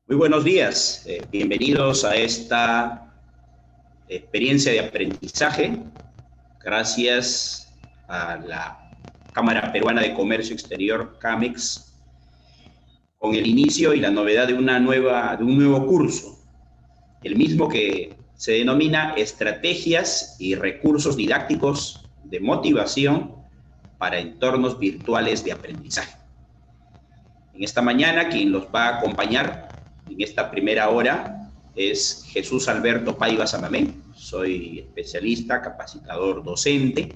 Muy buenos días, bienvenidos a esta experiencia de aprendizaje. Gracias a la Cámara Peruana de Comercio Exterior, CAMEX, con el inicio y la novedad de un nuevo curso, el mismo que se denomina Estrategias y Recursos Didácticos de Motivación para Entornos Virtuales de Aprendizaje. En esta mañana, quien los va a acompañar en esta primera hora es Jesús Alberto Paiva Samamé. Soy especialista, capacitador, docente.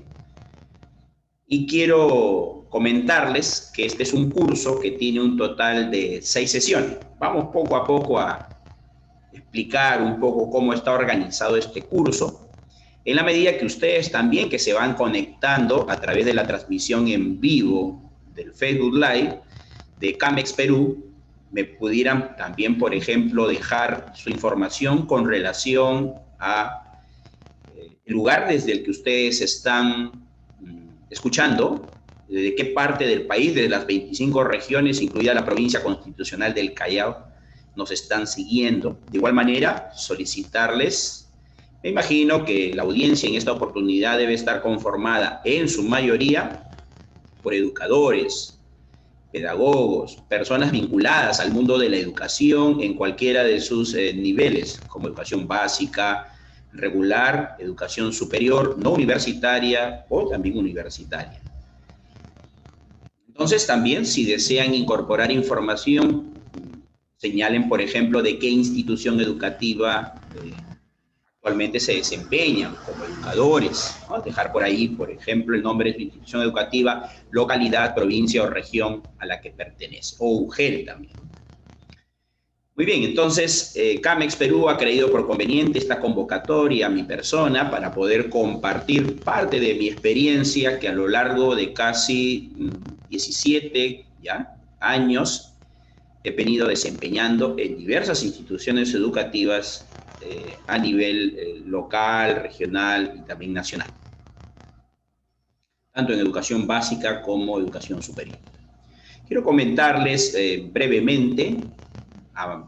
Y quiero comentarles que este es un curso que tiene un total de 6 sesiones. Vamos poco a poco a explicar un poco cómo está organizado este curso, en la medida que ustedes también que se van conectando a través de la transmisión en vivo del Facebook Live de CAMEX Perú, me pudieran también, por ejemplo, dejar su información con relación a el lugar desde el que ustedes están escuchando, de qué parte del país, de las 25 regiones, incluida la provincia constitucional del Callao, nos están siguiendo. De igual manera, solicitarles, me imagino que la audiencia en esta oportunidad debe estar conformada en su mayoría por educadores, pedagogos, personas vinculadas al mundo de la educación en cualquiera de sus niveles, como educación básica, regular, educación superior, no universitaria o también universitaria. Entonces, también, si desean incorporar información, señalen, por ejemplo, de qué institución educativa actualmente se desempeñan como educadores, ¿no? Dejar por ahí, por ejemplo, el nombre de su institución educativa, localidad, provincia o región a la que pertenece, o UGEL también. Muy bien, entonces CAMEX Perú ha creído por conveniente esta convocatoria a mi persona para poder compartir parte de mi experiencia que a lo largo de casi 17 años he venido desempeñando en diversas instituciones educativas a nivel local, regional y también nacional, tanto en educación básica como educación superior. Quiero comentarles brevemente,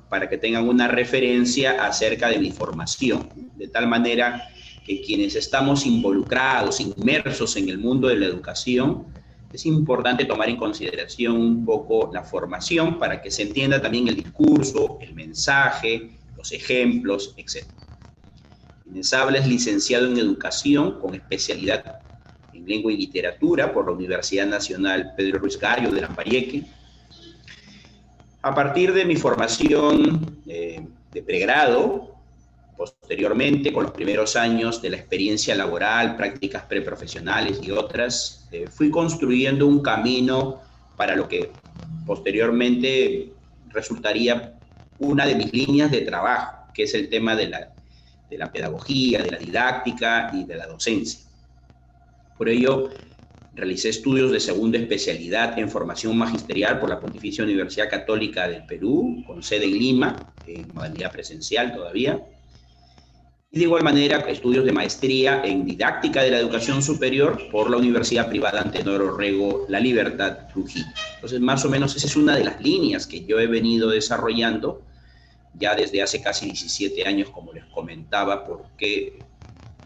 para que tengan una referencia acerca de mi formación, de tal manera que quienes estamos involucrados, inmersos en el mundo de la educación, es importante tomar en consideración un poco la formación para que se entienda también el discurso, el mensaje, los ejemplos, etc. Quienes habla es licenciado en Educación con especialidad en Lengua y Literatura por la Universidad Nacional Pedro Ruiz Gallo de Lambayeque. A partir de mi formación de pregrado, posteriormente, con los primeros años de la experiencia laboral, prácticas preprofesionales y otras, fui construyendo un camino para lo que posteriormente resultaría una de mis líneas de trabajo, que es el tema de la pedagogía, de la didáctica y de la docencia. Por ello, realicé estudios de segunda especialidad en formación magisterial por la Pontificia Universidad Católica del Perú, con sede en Lima, en modalidad presencial todavía. Y de igual manera, estudios de maestría en didáctica de la educación superior por la Universidad Privada Antenor Orrego La Libertad, Trujillo. Entonces, más o menos esa es una de las líneas que yo he venido desarrollando ya desde hace casi 17 años, como les comentaba, porque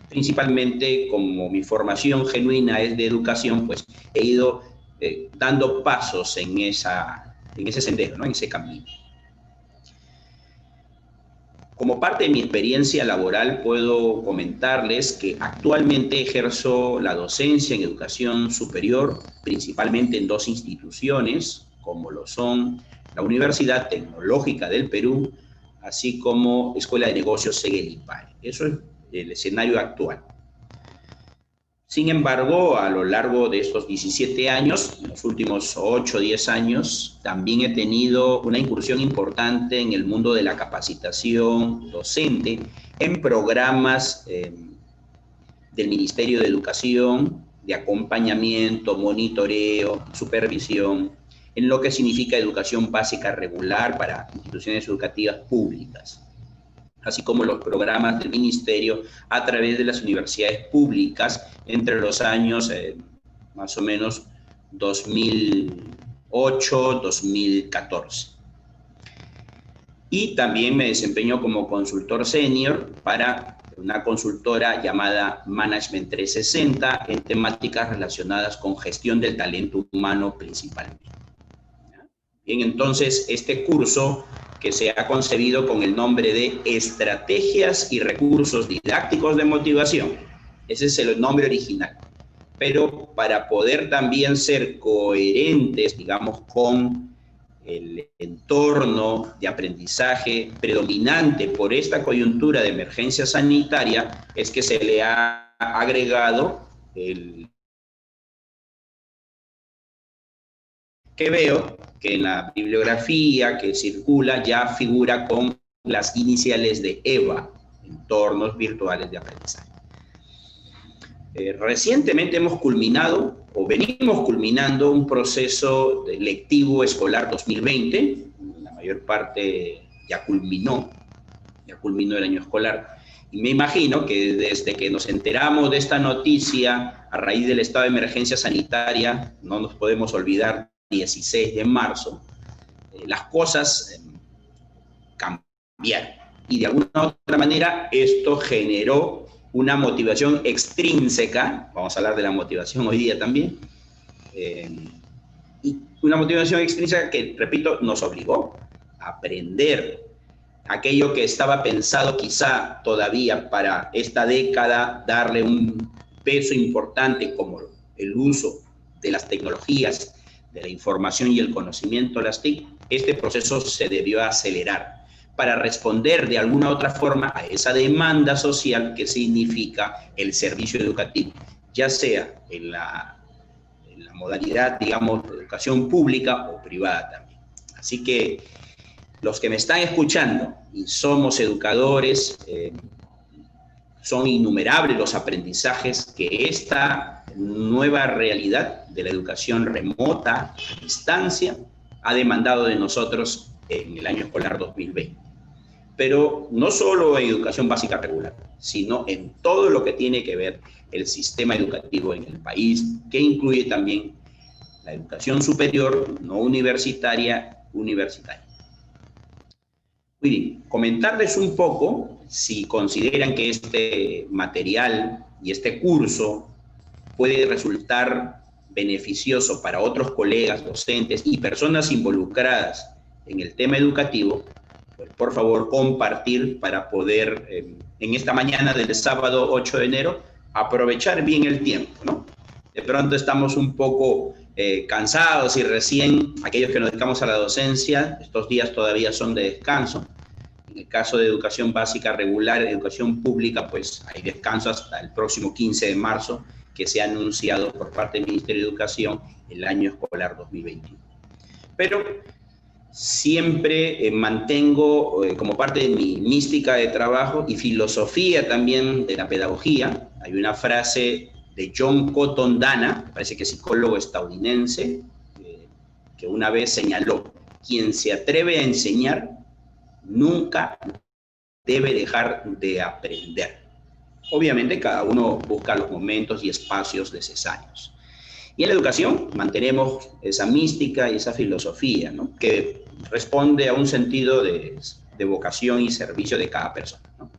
principalmente como mi formación genuina es de educación, pues he ido dando pasos en ese sendero, ¿no? En ese camino. Como parte de mi experiencia laboral, puedo comentarles que actualmente ejerzo la docencia en educación superior, principalmente en 2 instituciones, como lo son la Universidad Tecnológica del Perú, así como Escuela de Negocios Seguel y Pare. Eso es el escenario actual. Sin embargo, a lo largo de estos 17 años, en los últimos 8 o 10 años, también he tenido una incursión importante en el mundo de la capacitación docente en programas del Ministerio de Educación, de acompañamiento, monitoreo, supervisión, en lo que significa educación básica regular para instituciones educativas públicas, así como los programas del Ministerio a través de las universidades públicas entre los años más o menos 2008-2014. y también me desempeño como consultor senior para una consultora llamada Management 360 en temáticas relacionadas con gestión del talento humano principalmente. Bien, entonces este curso que se ha concebido con el nombre de Estrategias y Recursos Didácticos de Motivación. Ese es el nombre original. Pero para poder también ser coherentes, digamos, con el entorno de aprendizaje predominante por esta coyuntura de emergencia sanitaria, es que se le ha agregado el que veo que en la bibliografía que circula ya figura con las iniciales de EVA, entornos virtuales de aprendizaje. Recientemente hemos culminado, o venimos culminando, un proceso lectivo escolar 2020, la mayor parte ya culminó el año escolar, y me imagino que desde que nos enteramos de esta noticia a raíz del estado de emergencia sanitaria, no nos podemos olvidar, 16 de marzo, las cosas cambiaron. Y de alguna u otra manera esto generó una motivación extrínseca, vamos a hablar de la motivación hoy día también, y una motivación extrínseca que, repito, nos obligó a aprender aquello que estaba pensado quizá todavía para esta década, darle un peso importante como el uso de las tecnologías, de la información y el conocimiento, las TIC, este proceso se debió acelerar para responder de alguna otra forma a esa demanda social que significa el servicio educativo, ya sea en la modalidad, digamos, de educación pública o privada también. Así que los que me están escuchando y somos educadores, son innumerables los aprendizajes que esta nueva realidad de la educación remota, a distancia, ha demandado de nosotros en el año escolar 2020. Pero no solo en educación básica regular, sino en todo lo que tiene que ver el sistema educativo en el país, que incluye también la educación superior, no universitaria. Muy bien, comentarles un poco, si consideran que este material y este curso puede resultar beneficioso para otros colegas, docentes y personas involucradas en el tema educativo, pues por favor compartir para poder en esta mañana del sábado 8 de enero aprovechar bien el tiempo, ¿no? De pronto estamos un poco cansados y recién aquellos que nos dedicamos a la docencia, estos días todavía son de descanso. En el caso de educación básica regular, educación pública, pues hay descanso hasta el próximo 15 de marzo, que se ha anunciado por parte del Ministerio de Educación el año escolar 2021. Pero siempre mantengo como parte de mi mística de trabajo y filosofía también de la pedagogía. Hay una frase de John Cotton Dana, parece que es psicólogo estadounidense, que una vez señaló: quien se atreve a enseñar nunca debe dejar de aprender. Obviamente cada uno busca los momentos y espacios necesarios. Y en la educación mantenemos esa mística y esa filosofía, ¿no?, que responde a un sentido de vocación y servicio de cada persona, ¿no?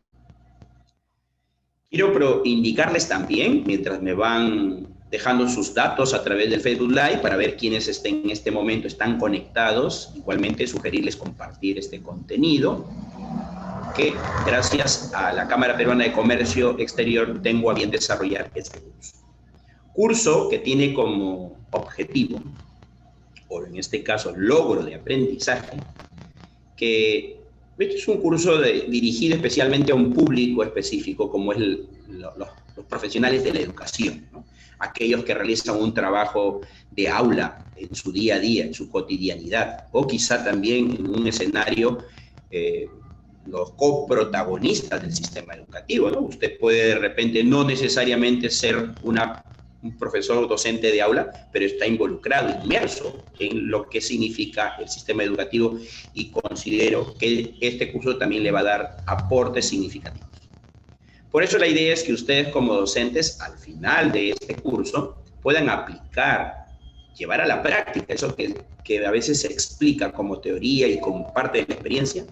Quiero indicarles también, mientras me van dejando sus datos a través del Facebook Live, para ver quiénes estén en este momento están conectados, igualmente sugerirles compartir este contenido, que gracias a la Cámara Peruana de Comercio Exterior tengo a bien desarrollar este curso. Curso que tiene como objetivo, o en este caso logro de aprendizaje, que este es un curso dirigido especialmente a un público específico, como es los profesionales de la educación, ¿no?, aquellos que realizan un trabajo de aula en su día a día, en su cotidianidad, o quizá también en un escenario los coprotagonistas del sistema educativo, ¿no? Usted puede de repente no necesariamente ser un profesor docente de aula, pero está involucrado, inmerso en lo que significa el sistema educativo, y considero que este curso también le va a dar aportes significativos. Por eso la idea es que ustedes como docentes, al final de este curso, puedan aplicar, llevar a la práctica eso que a veces se explica como teoría y como parte de la experiencia,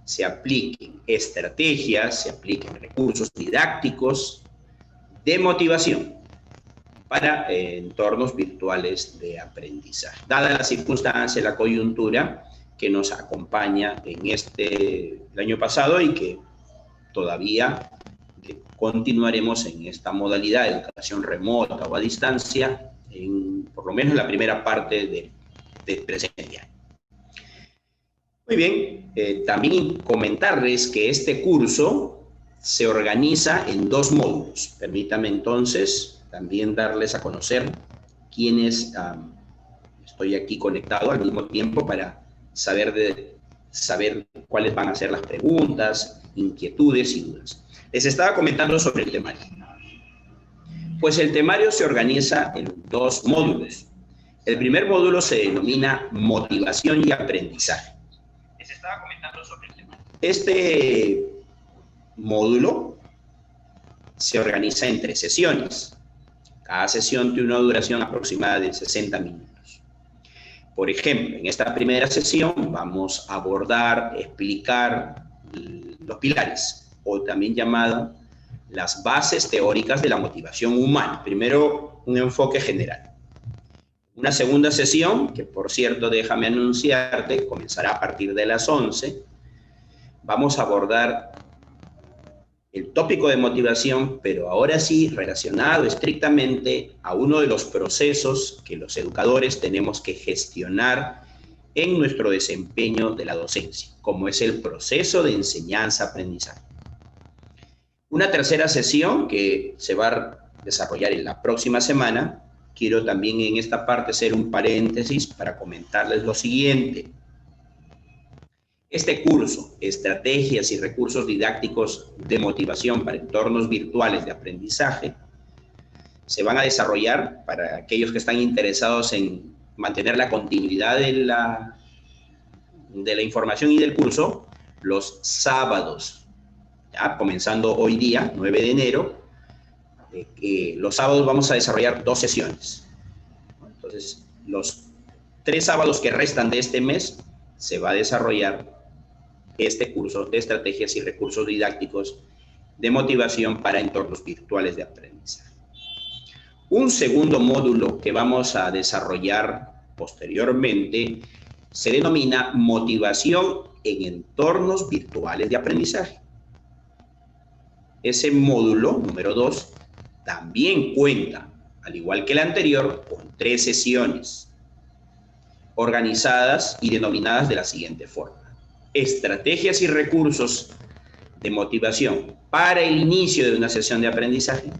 se apliquen estrategias, se apliquen recursos didácticos de motivación para entornos virtuales de aprendizaje. Dada la circunstancia, la coyuntura que nos acompaña en el año pasado y que todavía continuaremos en esta modalidad de educación remota o a distancia, por lo menos la primera parte del presente año. Muy bien, también comentarles que este curso se organiza en 2 módulos. Permítame entonces también darles a conocer quiénes estoy aquí conectado al mismo tiempo para saber cuáles van a ser las preguntas, inquietudes y dudas. Les estaba comentando sobre el temario. Pues el temario se organiza en 2 módulos. El primer módulo se denomina motivación y aprendizaje. Les estaba comentando sobre el temario. Este módulo se organiza en 3 sesiones. Cada sesión tiene una duración aproximada de 60 minutos. Por ejemplo, en esta primera sesión vamos a abordar, explicar los pilares, o también llamado las bases teóricas de la motivación humana. Primero, un enfoque general. Una segunda sesión, que por cierto, déjame anunciarte, comenzará a partir de las 11, vamos a abordar el tópico de motivación, pero ahora sí relacionado estrictamente a uno de los procesos que los educadores tenemos que gestionar en nuestro desempeño de la docencia, como es el proceso de enseñanza-aprendizaje. Una tercera sesión que se va a desarrollar en la próxima semana. Quiero también en esta parte hacer un paréntesis para comentarles lo siguiente. Este curso, Estrategias y Recursos Didácticos de Motivación para Entornos Virtuales de Aprendizaje, se van a desarrollar para aquellos que están interesados en mantener la continuidad de la información y del curso los sábados, ya comenzando hoy día, 9 de enero, los sábados vamos a desarrollar 2 sesiones. Entonces, los 3 sábados que restan de este mes se va a desarrollar este curso de estrategias y recursos didácticos de motivación para entornos virtuales de aprendizaje. Un segundo módulo que vamos a desarrollar posteriormente se denomina motivación en entornos virtuales de aprendizaje. Ese módulo, número 2, también cuenta, al igual que el anterior, con 3 sesiones organizadas y denominadas de la siguiente forma. Estrategias y recursos de motivación para el inicio de una sesión de aprendizaje.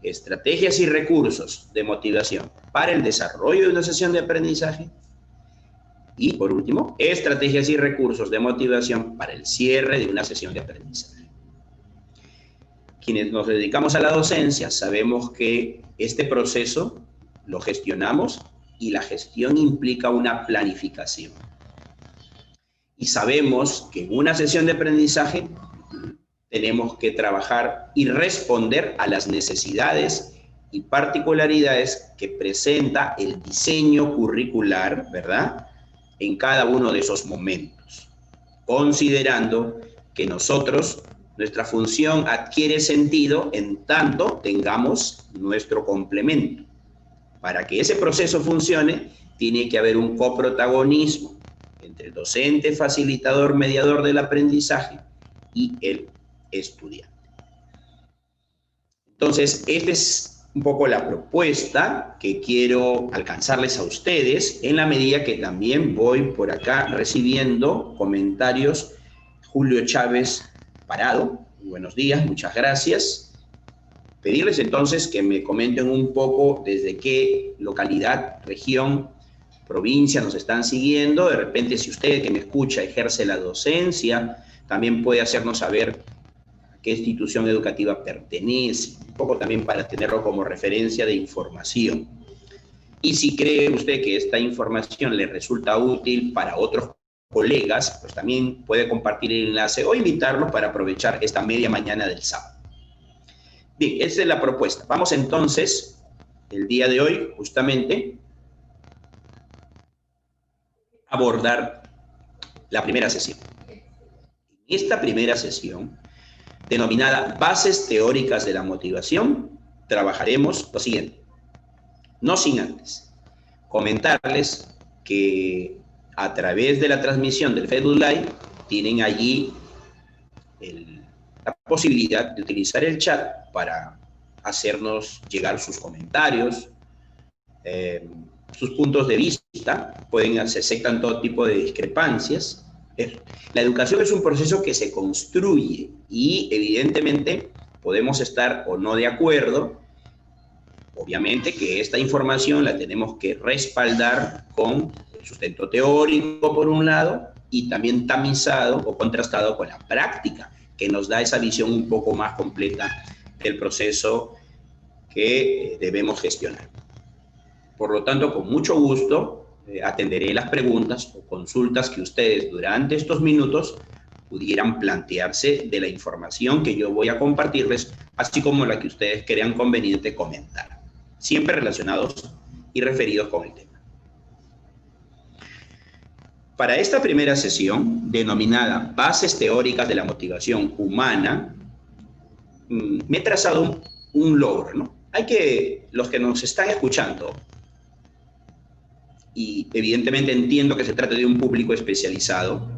Estrategias y recursos de motivación para el desarrollo de una sesión de aprendizaje. Y por último, estrategias y recursos de motivación para el cierre de una sesión de aprendizaje. Quienes nos dedicamos a la docencia sabemos que este proceso lo gestionamos y la gestión implica una planificación. Y sabemos que en una sesión de aprendizaje tenemos que trabajar y responder a las necesidades y particularidades que presenta el diseño curricular, ¿verdad?, en cada uno de esos momentos, considerando que nuestra función adquiere sentido en tanto tengamos nuestro complemento. Para que ese proceso funcione, tiene que haber un coprotagonismo entre el docente, facilitador, mediador del aprendizaje y el estudiante. Entonces, esta es un poco la propuesta que quiero alcanzarles a ustedes, en la medida que también voy por acá recibiendo comentarios. Julio Chávez Parado, buenos días, muchas gracias. Pedirles entonces que me comenten un poco desde qué localidad, región, provincia nos están siguiendo. De repente, si usted que me escucha ejerce la docencia, también puede hacernos saber a qué institución educativa pertenece, un poco también para tenerlo como referencia de información. Y si cree usted que esta información le resulta útil para otros colegas, pues también puede compartir el enlace o invitarlos para aprovechar esta media mañana del sábado. Bien, esa es la propuesta. Vamos entonces, el día de hoy, justamente, a abordar la primera sesión. Esta primera sesión, denominada Bases Teóricas de la Motivación, trabajaremos lo siguiente. No sin antes comentarles que a través de la transmisión del Facebook Live tienen allí la posibilidad de utilizar el chat para hacernos llegar sus comentarios, sus puntos de vista. Se aceptan todo tipo de discrepancias. La educación es un proceso que se construye y evidentemente podemos estar o no de acuerdo. Obviamente que esta información la tenemos que respaldar con sustento teórico por un lado y también tamizado o contrastado con la práctica, que nos da esa visión un poco más completa del proceso que debemos gestionar. Por lo tanto, con mucho gusto atenderé las preguntas o consultas que ustedes durante estos minutos pudieran plantearse de la información que yo voy a compartirles, así como la que ustedes crean conveniente comentar, siempre relacionados y referidos con el tema. Para esta primera sesión, denominada Bases Teóricas de la Motivación Humana, me he trazado un logro, ¿no? Los que nos están escuchando, y evidentemente entiendo que se trata de un público especializado,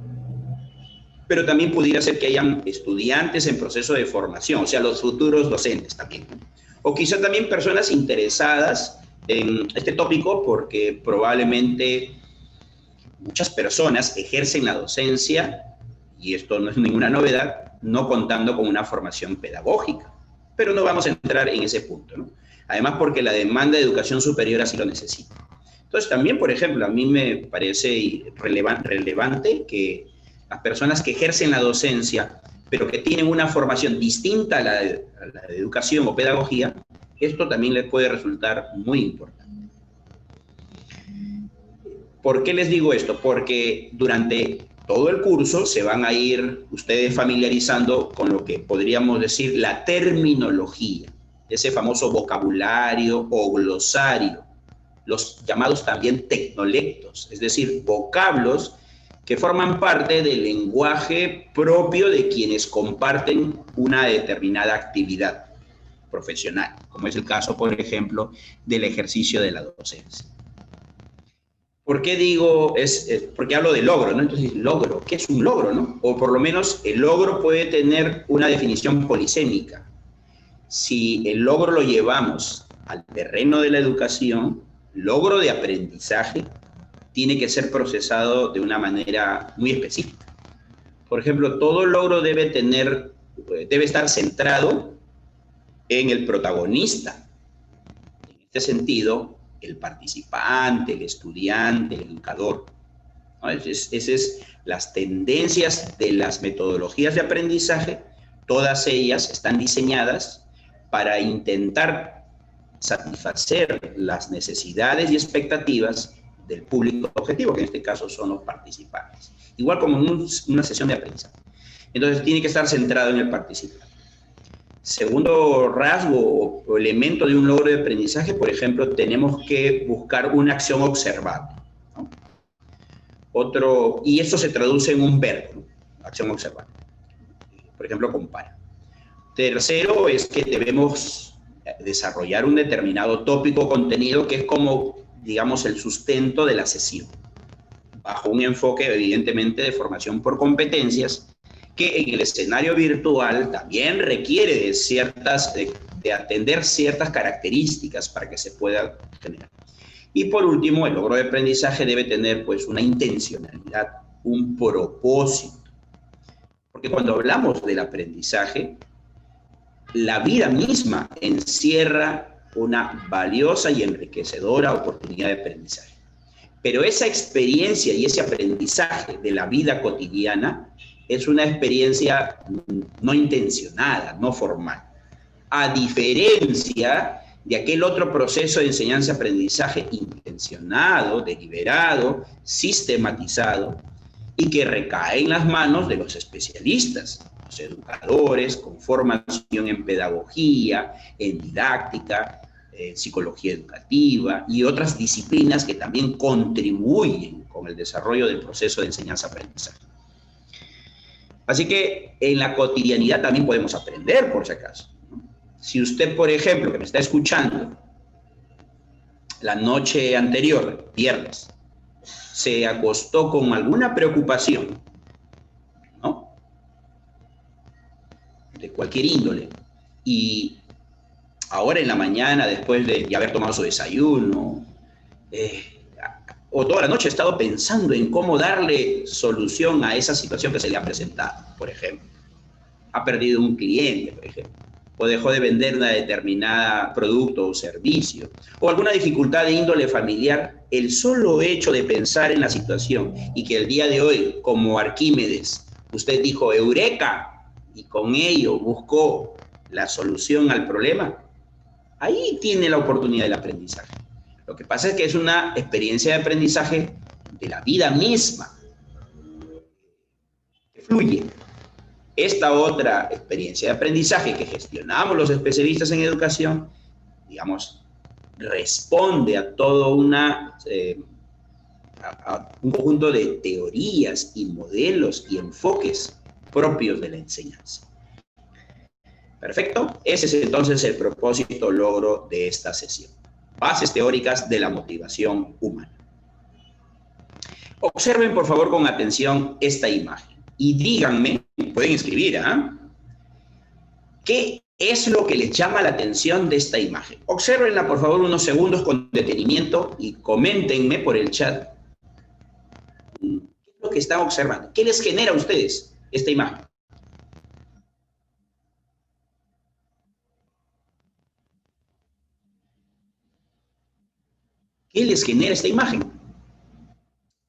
pero también pudiera ser que hayan estudiantes en proceso de formación, o sea, los futuros docentes también, ¿no? O quizá también personas interesadas en este tópico porque probablemente muchas personas ejercen la docencia, y esto no es ninguna novedad, no contando con una formación pedagógica. Pero no vamos a entrar en ese punto, ¿no? Además, porque la demanda de educación superior así lo necesita. Entonces, también, por ejemplo, a mí me parece relevante que las personas que ejercen la docencia, pero que tienen una formación distinta a la de educación o pedagogía, esto también les puede resultar muy importante. ¿Por qué les digo esto? Porque durante todo el curso se van a ir ustedes familiarizando con lo que podríamos decir la terminología, ese famoso vocabulario o glosario, los llamados también tecnolectos, es decir, vocablos que forman parte del lenguaje propio de quienes comparten una determinada actividad profesional, como es el caso, por ejemplo, del ejercicio de la docencia. ¿Por qué digo, porque hablo de logro, ¿no? Entonces, logro, ¿qué es un logro, no? O por lo menos el logro puede tener una definición polisémica. Si el logro lo llevamos al terreno de la educación, logro de aprendizaje tiene que ser procesado de una manera muy específica. Por ejemplo, todo logro debe estar centrado en el protagonista. En este sentido, el participante, el estudiante, el educador, ¿no? Esas es las tendencias de las metodologías de aprendizaje, todas ellas están diseñadas para intentar satisfacer las necesidades y expectativas del público objetivo, que en este caso son los participantes. Igual como en una sesión de aprendizaje. Entonces, tiene que estar centrado en el participante. Segundo rasgo o elemento de un logro de aprendizaje, por ejemplo, tenemos que buscar una acción observable, ¿no? Y eso se traduce en un verbo, ¿no? Acción observable. Por ejemplo, compara. Tercero es que debemos desarrollar un determinado tópico o contenido que es como, digamos, el sustento de la sesión, bajo un enfoque evidentemente de formación por competencias, que en el escenario virtual también requiere de atender ciertas características para que se pueda generar. Y por último, el logro de aprendizaje debe tener pues una intencionalidad, un propósito. Porque cuando hablamos del aprendizaje, la vida misma encierra una valiosa y enriquecedora oportunidad de aprendizaje. Pero esa experiencia y ese aprendizaje de la vida cotidiana es una experiencia no intencionada, no formal. A diferencia de aquel otro proceso de enseñanza-aprendizaje intencionado, deliberado, sistematizado, y que recae en las manos de los especialistas, los educadores con formación en pedagogía, en didáctica, psicología educativa y otras disciplinas que también contribuyen con el desarrollo del proceso de enseñanza-aprendizaje. Así que en la cotidianidad también podemos aprender, por si acaso, ¿no? Si usted, por ejemplo, que me está escuchando, la noche anterior, viernes, se acostó con alguna preocupación, ¿no? De cualquier índole, y ahora en la mañana, después de haber tomado su desayuno, eh, o toda la noche ha estado pensando en cómo darle solución a esa situación que se le ha presentado, por ejemplo. Ha perdido un cliente, por ejemplo, o dejó de vender una determinada producto o servicio, o alguna dificultad de índole familiar, el solo hecho de pensar en la situación y que el día de hoy, como Arquímedes, usted dijo eureka y con ello buscó la solución al problema, ahí tiene la oportunidad del aprendizaje. Lo que pasa es que es una experiencia de aprendizaje de la vida misma, que fluye. Esta otra experiencia de aprendizaje que gestionamos los especialistas en educación, digamos, responde a todo a un conjunto de teorías y modelos y enfoques propios de la enseñanza. Perfecto. Ese es entonces el propósito logro de esta sesión. Bases teóricas de la motivación humana. Observen por favor con atención esta imagen y díganme, pueden escribir, ¿ah? ¿Qué es lo que les llama la atención de esta imagen? Obsérvenla por favor unos segundos con detenimiento y coméntenme por el chat qué es lo que están observando. ¿Qué les genera a ustedes esta imagen? ¿Qué les genera esta imagen?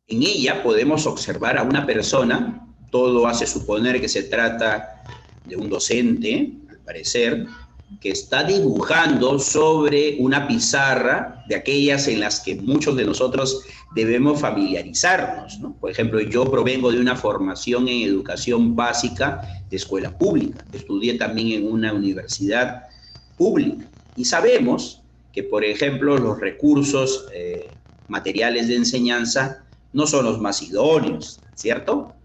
En ella podemos observar a una persona, todo hace suponer que se trata de un docente, al parecer, que está dibujando sobre una pizarra de aquellas en las que muchos de nosotros debemos familiarizarnos, ¿no? Por ejemplo, yo provengo de una formación en educación básica de escuela pública, estudié también en una universidad pública y sabemos que, por ejemplo, los recursos materiales de enseñanza no son los más idóneos, ¿cierto?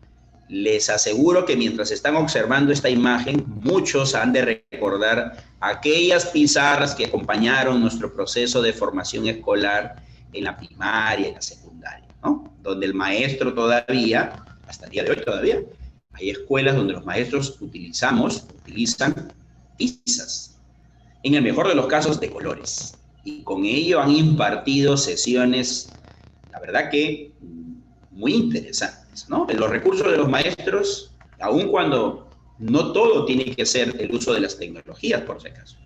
Les aseguro que mientras están observando esta imagen, muchos han de recordar aquellas pizarras que acompañaron nuestro proceso de formación escolar en la primaria, en la secundaria, ¿no? Donde el maestro todavía, hasta el día de hoy todavía, hay escuelas donde los maestros utilizan tizas, en el mejor de los casos de colores, y con ello han impartido sesiones, la verdad que muy interesantes, ¿no? Los recursos de los maestros, aun cuando no todo tiene que ser el uso de las tecnologías, por si acaso.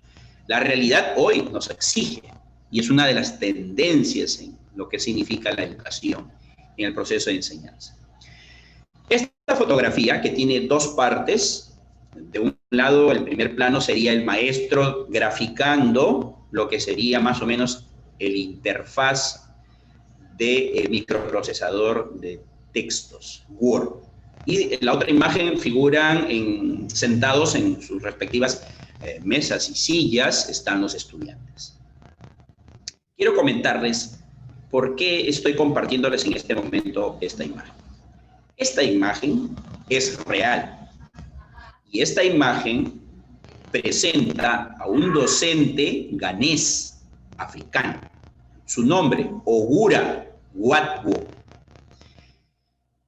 La realidad hoy nos exige, y es una de las tendencias en lo que significa la educación, en el proceso de enseñanza. Esta fotografía, que tiene dos partes, de un lado, el primer plano sería el maestro graficando lo que sería más o menos el interfaz del microprocesador de textos, Word. Y la otra imagen figuran sentados en sus respectivas mesas y sillas, están los estudiantes. Quiero comentarles por qué estoy compartiéndoles en este momento esta imagen. Esta imagen es real y esta imagen presenta a un docente ganés, africano. Su nombre, Ogura Watwo.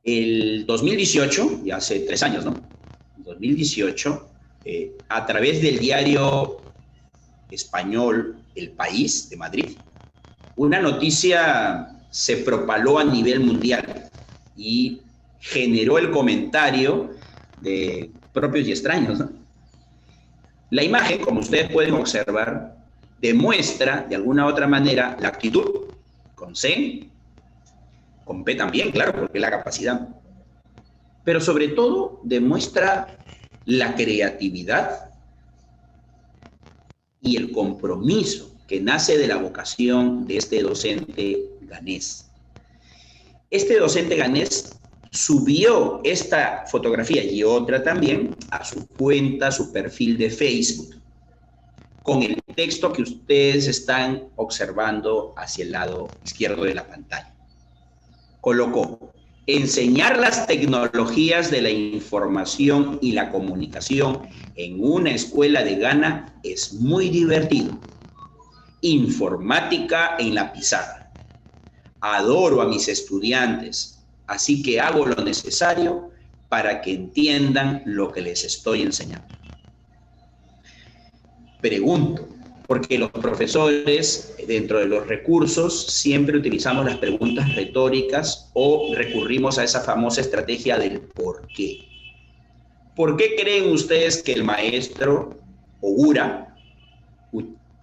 El 2018, ya hace 3 años, ¿no? 2018, a través del diario español El País de Madrid, una noticia se propaló a nivel mundial y generó el comentario de propios y extraños, ¿no? La imagen, como ustedes pueden observar, demuestra de alguna u otra manera la actitud, con C, con P también, claro, porque es la capacidad, pero sobre todo demuestra la creatividad y el compromiso que nace de la vocación de este docente ganés. Este docente ganés subió esta fotografía y otra también a su cuenta, a su perfil de Facebook, con el texto que ustedes están observando hacia el lado izquierdo de la pantalla. Colocó: Enseñar las tecnologías de la información y la comunicación en una escuela de Ghana es muy divertido. Informática en la pizarra. Adoro a mis estudiantes, así que hago lo necesario para que entiendan lo que les estoy enseñando. Pregunto, porque los profesores, dentro de los recursos, siempre utilizamos las preguntas retóricas o recurrimos a esa famosa estrategia del por qué. ¿Por qué creen ustedes que el maestro Ogura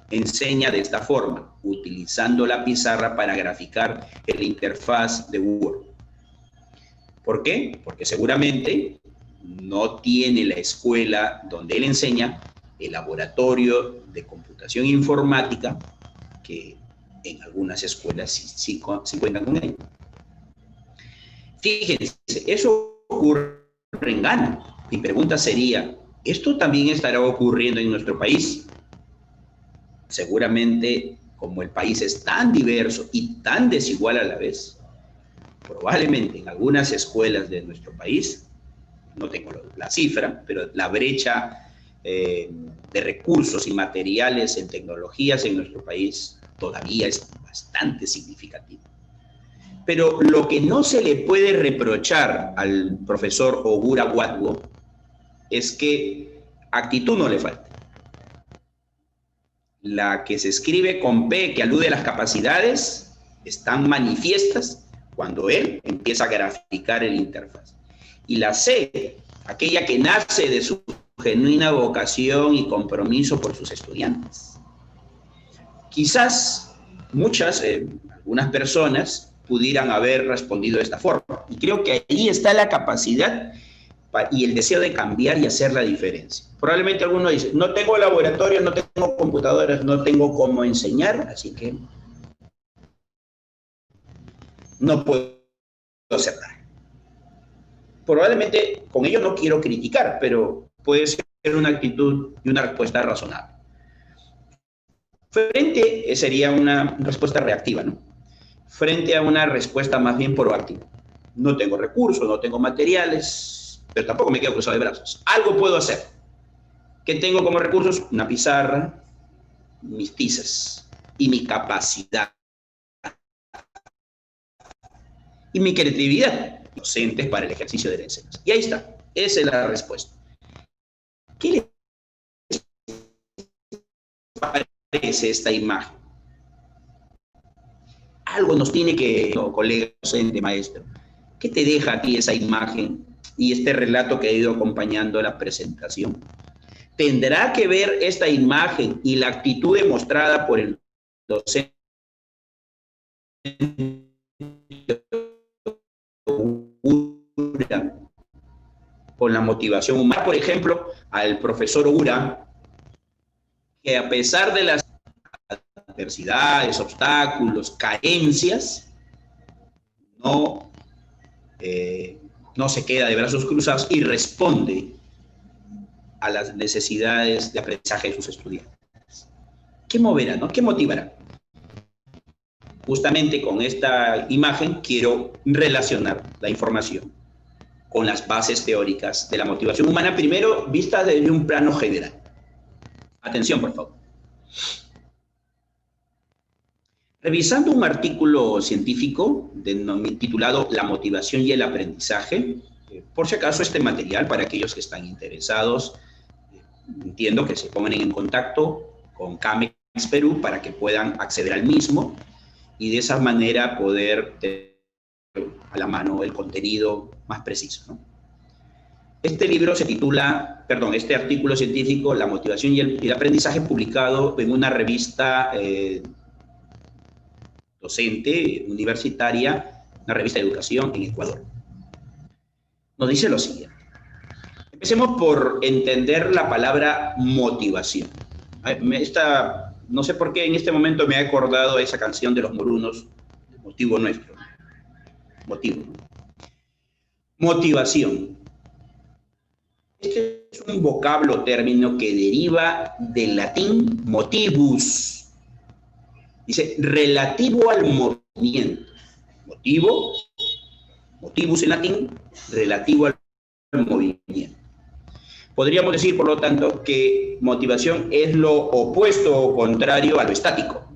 enseña de esta forma, utilizando la pizarra para graficar el interfaz de Word? ¿Por qué? Porque seguramente no tiene la escuela donde él enseña el laboratorio de computación informática, que en algunas escuelas sí cuentan con él. Fíjense, eso ocurre en Ghana. Mi pregunta sería, ¿esto también estará ocurriendo en nuestro país? Seguramente, como el país es tan diverso y tan desigual a la vez, probablemente en algunas escuelas de nuestro país, no tengo la cifra, pero la brecha de recursos y materiales en tecnologías en nuestro país todavía es bastante significativa. Pero lo que no se le puede reprochar al profesor Ogura Watwo es que actitud no le falta. La que se escribe con P, que alude a las capacidades, están manifiestas cuando él empieza a graficar el interfaz. Y la C, aquella que nace de su genuina vocación y compromiso por sus estudiantes. Quizás algunas personas pudieran haber respondido de esta forma. Y creo que ahí está la capacidad y el deseo de cambiar y hacer la diferencia. Probablemente alguno dice, no tengo laboratorios, no tengo computadoras, no tengo cómo enseñar, así que no puedo hacer nada. Probablemente con ello no quiero criticar, pero puede ser una actitud y una respuesta razonable. Sería una respuesta reactiva, ¿no? Frente a una respuesta más bien proactiva. No tengo recursos, no tengo materiales, pero tampoco me quedo cruzado de brazos. Algo puedo hacer. ¿Qué tengo como recursos? Una pizarra, mis tizas y mi capacidad y mi creatividad docentes para el ejercicio de la enseñanza. Y ahí está, esa es la respuesta. ¿Qué les parece esta imagen? Algo nos tiene que, no, colega docente, maestro, ¿qué te deja a ti esa imagen y este relato que ha ido acompañando la presentación? ¿Tendrá que ver esta imagen y la actitud demostrada por el docente con la motivación humana? Por ejemplo, al profesor Ogura, que a pesar de las adversidades, obstáculos, carencias, no, no se queda de brazos cruzados y responde a las necesidades de aprendizaje de sus estudiantes. ¿Qué moverá, no? ¿Qué motivará? Justamente con esta imagen quiero relacionar la información con las bases teóricas de la motivación humana, primero vista desde un plano general. Atención, por favor. Revisando un artículo científico titulado La motivación y el aprendizaje, por si acaso este material, para aquellos que están interesados, entiendo que se pongan en contacto con CAMEX Perú para que puedan acceder al mismo y de esa manera poder tener a la mano el contenido más preciso, ¿no? Este libro se titula, este artículo científico, La motivación y el aprendizaje, publicado en una revista docente, universitaria, una revista de educación en Ecuador. Nos dice lo siguiente. Empecemos por entender la palabra motivación. No sé por qué en este momento me he acordado de esa canción de los Morunos, Motivo Nuestro. Motivo. Motivación. Este es un vocablo término que deriva del latín motivus. Dice, relativo al movimiento. Motivo, motivus en latín, relativo al movimiento. Podríamos decir, por lo tanto, que motivación es lo opuesto o contrario a lo estático,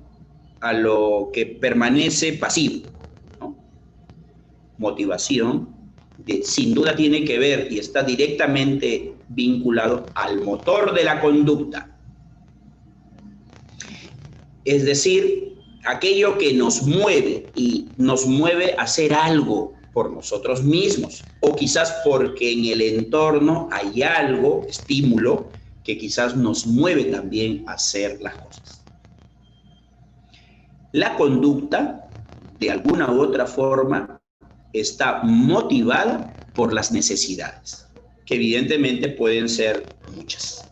a lo que permanece pasivo, ¿no? Motivación, sin duda, tiene que ver y está directamente vinculado al motor de la conducta. Es decir, aquello que nos mueve y nos mueve a hacer algo por nosotros mismos, o quizás porque en el entorno hay algo, estímulo, que quizás nos mueve también a hacer las cosas. La conducta, de alguna u otra forma, está motivada por las necesidades, que evidentemente pueden ser muchas.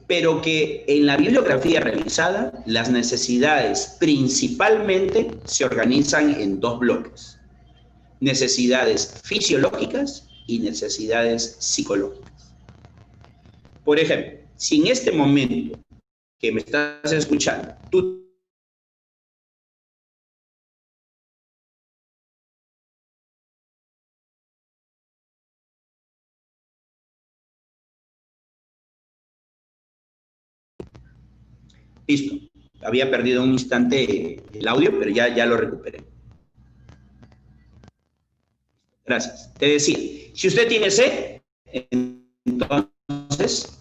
Pero que en la bibliografía revisada, las necesidades principalmente se organizan en dos bloques: necesidades fisiológicas y necesidades psicológicas. Por ejemplo, si en este momento que me estás escuchando, tú listo, había perdido un instante el audio, pero ya lo recuperé. Gracias. Te decía, si usted tiene sed, entonces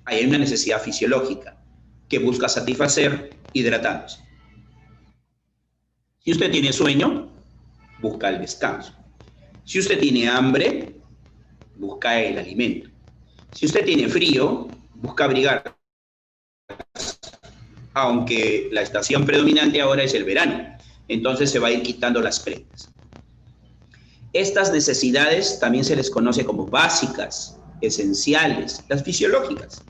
hay una necesidad fisiológica que busca satisfacer hidratándose. Si usted tiene sueño, busca el descanso. Si usted tiene hambre, busca el alimento. Si usted tiene frío, busca abrigar, aunque la estación predominante ahora es el verano. Entonces se va a ir quitando las prendas. Estas necesidades también se les conoce como básicas, esenciales, las fisiológicas.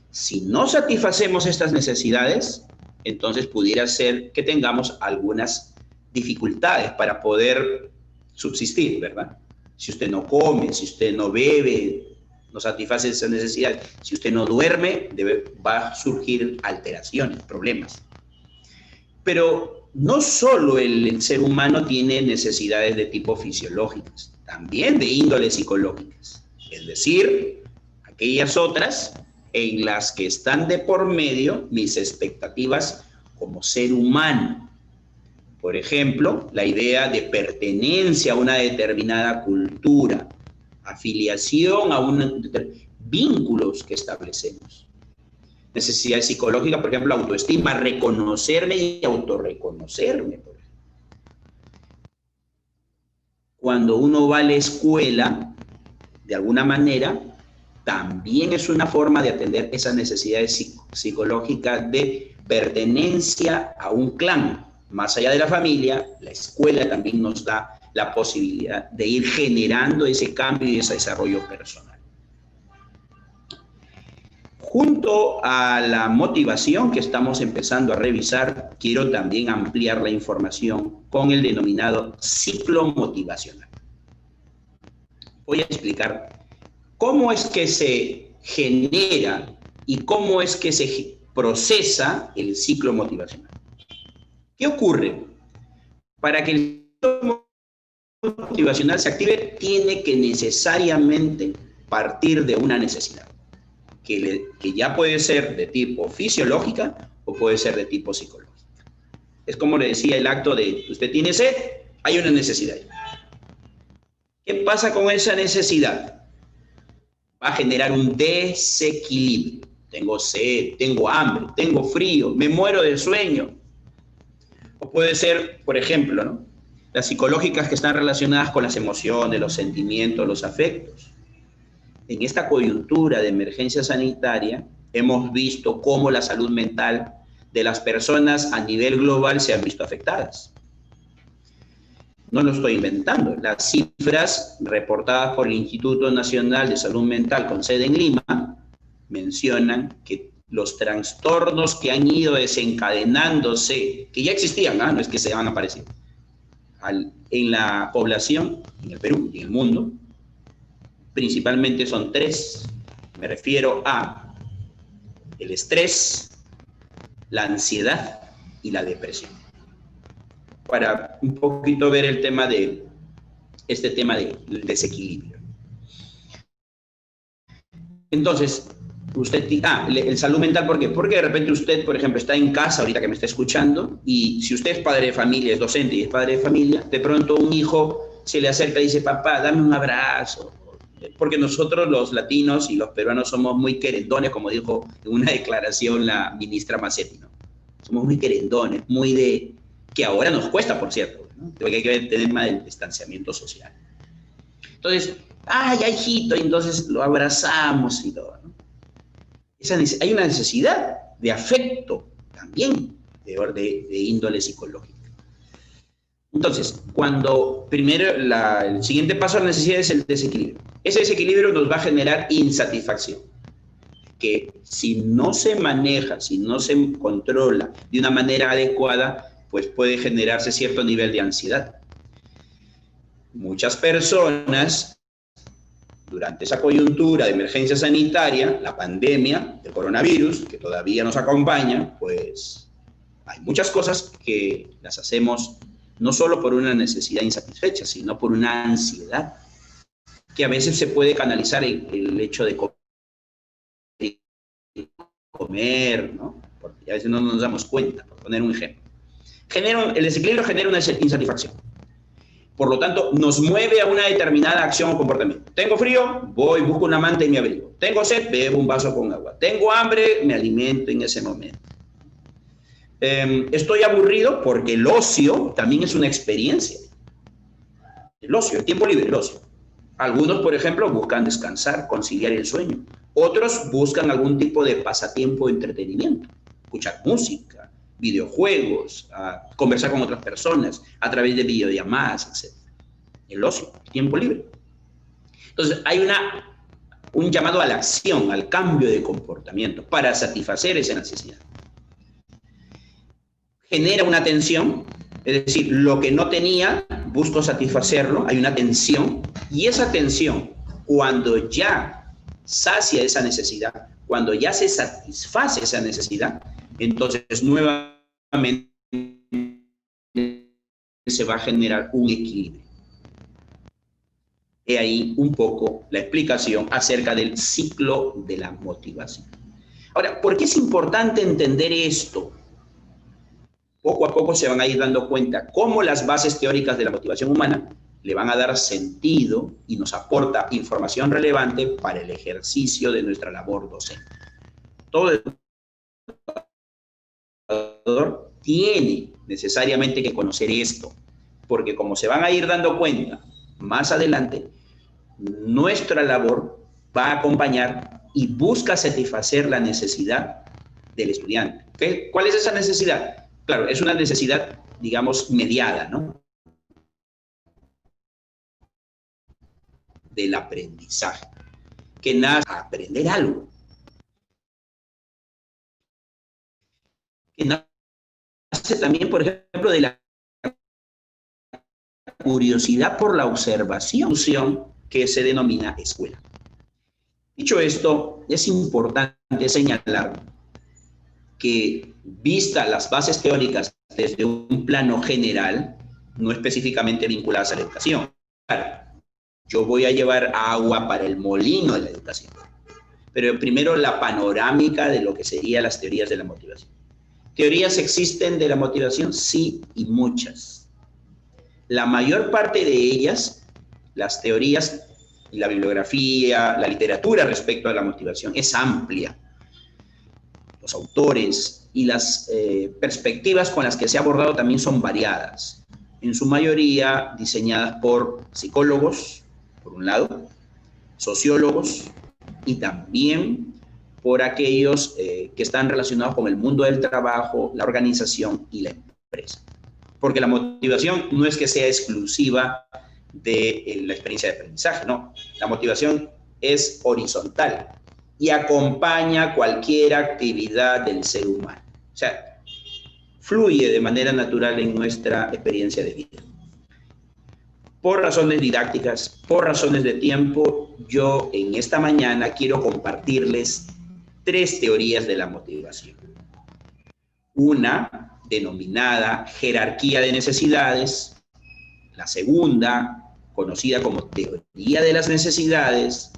Si no satisfacemos estas necesidades, entonces pudiera ser que tengamos algunas dificultades para poder subsistir, ¿verdad? Si usted no come, si usted no bebe, no satisface esas necesidades, si usted no duerme, va a surgir alteraciones, problemas. Pero no solo el ser humano tiene necesidades de tipo fisiológicas, también de índole psicológicas, es decir, aquellas otras en las que están de por medio mis expectativas como ser humano. Por ejemplo, la idea de pertenencia a una determinada cultura, afiliación a vínculos que establecemos. Necesidades psicológicas, por ejemplo, autoestima, reconocerme y autorreconocerme. Cuando uno va a la escuela, de alguna manera, también es una forma de atender esas necesidades psicológicas de pertenencia a un clan. Más allá de la familia, la escuela también nos da la posibilidad de ir generando ese cambio y ese desarrollo personal. Junto a la motivación que estamos empezando a revisar, quiero también ampliar la información con el denominado ciclo motivacional. Voy a explicar cómo es que se genera y cómo es que se procesa el ciclo motivacional. ¿Qué ocurre? Para que el ciclo motivacional se active, tiene que necesariamente partir de una necesidad, que ya puede ser de tipo fisiológica o puede ser de tipo psicológica. Es como le decía el acto de, usted tiene sed, hay una necesidad. ¿Qué pasa con esa necesidad? Va a generar un desequilibrio. Tengo sed, tengo hambre, tengo frío, me muero de sueño. O puede ser, por ejemplo, ¿no?, las psicológicas que están relacionadas con las emociones, los sentimientos, los afectos. En esta coyuntura de emergencia sanitaria, hemos visto cómo la salud mental de las personas a nivel global se han visto afectadas. No lo estoy inventando. Las cifras reportadas por el Instituto Nacional de Salud Mental con sede en Lima mencionan que los trastornos que han ido desencadenándose, que ya existían, no es que se van a aparecer, en la población, en el Perú y en el mundo, principalmente son tres. Me refiero a el estrés, la ansiedad y la depresión. Para un poquito ver el tema de este tema del desequilibrio. Entonces, usted, el salud mental, ¿por qué? Porque de repente usted, por ejemplo, está en casa ahorita que me está escuchando, y si usted es padre de familia, es docente y es padre de familia, de pronto un hijo se le acerca y dice, papá, dame un abrazo. Porque nosotros los latinos y los peruanos somos muy querendones, como dijo en una declaración la ministra Macetti, ¿no? Somos muy querendones, muy de... que ahora nos cuesta, por cierto, ¿no? Porque hay que tener más del distanciamiento social. Entonces, ya hijito, y entonces lo abrazamos y todo, ¿no? Hay una necesidad de afecto también, de índole psicológica. Entonces, cuando primero el siguiente paso a la necesidad es el desequilibrio. Ese desequilibrio nos va a generar insatisfacción, que si no se maneja, si no se controla de una manera adecuada, pues puede generarse cierto nivel de ansiedad. Muchas personas, durante esa coyuntura de emergencia sanitaria, la pandemia del coronavirus, que todavía nos acompaña, pues hay muchas cosas que las hacemos no solo por una necesidad insatisfecha, sino por una ansiedad, que a veces se puede canalizar en el hecho de comer, ¿no? Porque a veces no nos damos cuenta, por poner un ejemplo. El desequilibrio genera una insatisfacción. Por lo tanto, nos mueve a una determinada acción o comportamiento. Tengo frío, voy, busco una manta y me abrigo. Tengo sed, bebo un vaso con agua. Tengo hambre, me alimento en ese momento. Estoy aburrido porque el ocio también es una experiencia. El ocio, el tiempo libre, el ocio. Algunos, por ejemplo, buscan descansar, conciliar el sueño. Otros buscan algún tipo de pasatiempo o entretenimiento. Escuchar música, videojuegos, conversar con otras personas a través de videollamadas, etc. El ocio, el tiempo libre. Entonces, hay un llamado a la acción, al cambio de comportamiento para satisfacer esa necesidad. Genera una tensión, es decir, lo que no tenía, busco satisfacerlo, hay una tensión, y esa tensión, cuando ya sacia esa necesidad, cuando ya se satisface esa necesidad, entonces nuevamente se va a generar un equilibrio. He ahí un poco la explicación acerca del ciclo de la motivación. Ahora, ¿por qué es importante entender esto? Poco a poco se van a ir dando cuenta cómo las bases teóricas de la motivación humana le van a dar sentido y nos aporta información relevante para el ejercicio de nuestra labor docente. Todo educador tiene necesariamente que conocer esto, porque como se van a ir dando cuenta más adelante, nuestra labor va a acompañar y busca satisfacer la necesidad del estudiante. ¿Cuál es esa necesidad? Claro, es una necesidad, digamos, mediada, ¿no? Del aprendizaje, que nace a aprender algo, que nace también, por ejemplo, de la curiosidad por la observación que se denomina escuela. Dicho esto, es importante señalar que, vista las bases teóricas desde un plano general, no específicamente vinculadas a la educación. Claro, yo voy a llevar agua para el molino de la educación, pero primero la panorámica de lo que serían las teorías de la motivación. ¿Teorías existen de la motivación? Sí, y muchas. La mayor parte de ellas, las teorías y la bibliografía, la literatura respecto a la motivación es amplia. Los autores y las perspectivas con las que se ha abordado también son variadas, en su mayoría diseñadas por psicólogos, por un lado, sociólogos y también por aquellos que están relacionados con el mundo del trabajo, la organización y la empresa. Porque la motivación no es que sea exclusiva de la experiencia de aprendizaje, no. La motivación es horizontal y acompaña cualquier actividad del ser humano. O sea, fluye de manera natural en nuestra experiencia de vida. Por razones didácticas, por razones de tiempo, yo en esta mañana quiero compartirles 3 teorías de la motivación. Una denominada jerarquía de necesidades, la segunda conocida como teoría de las necesidades,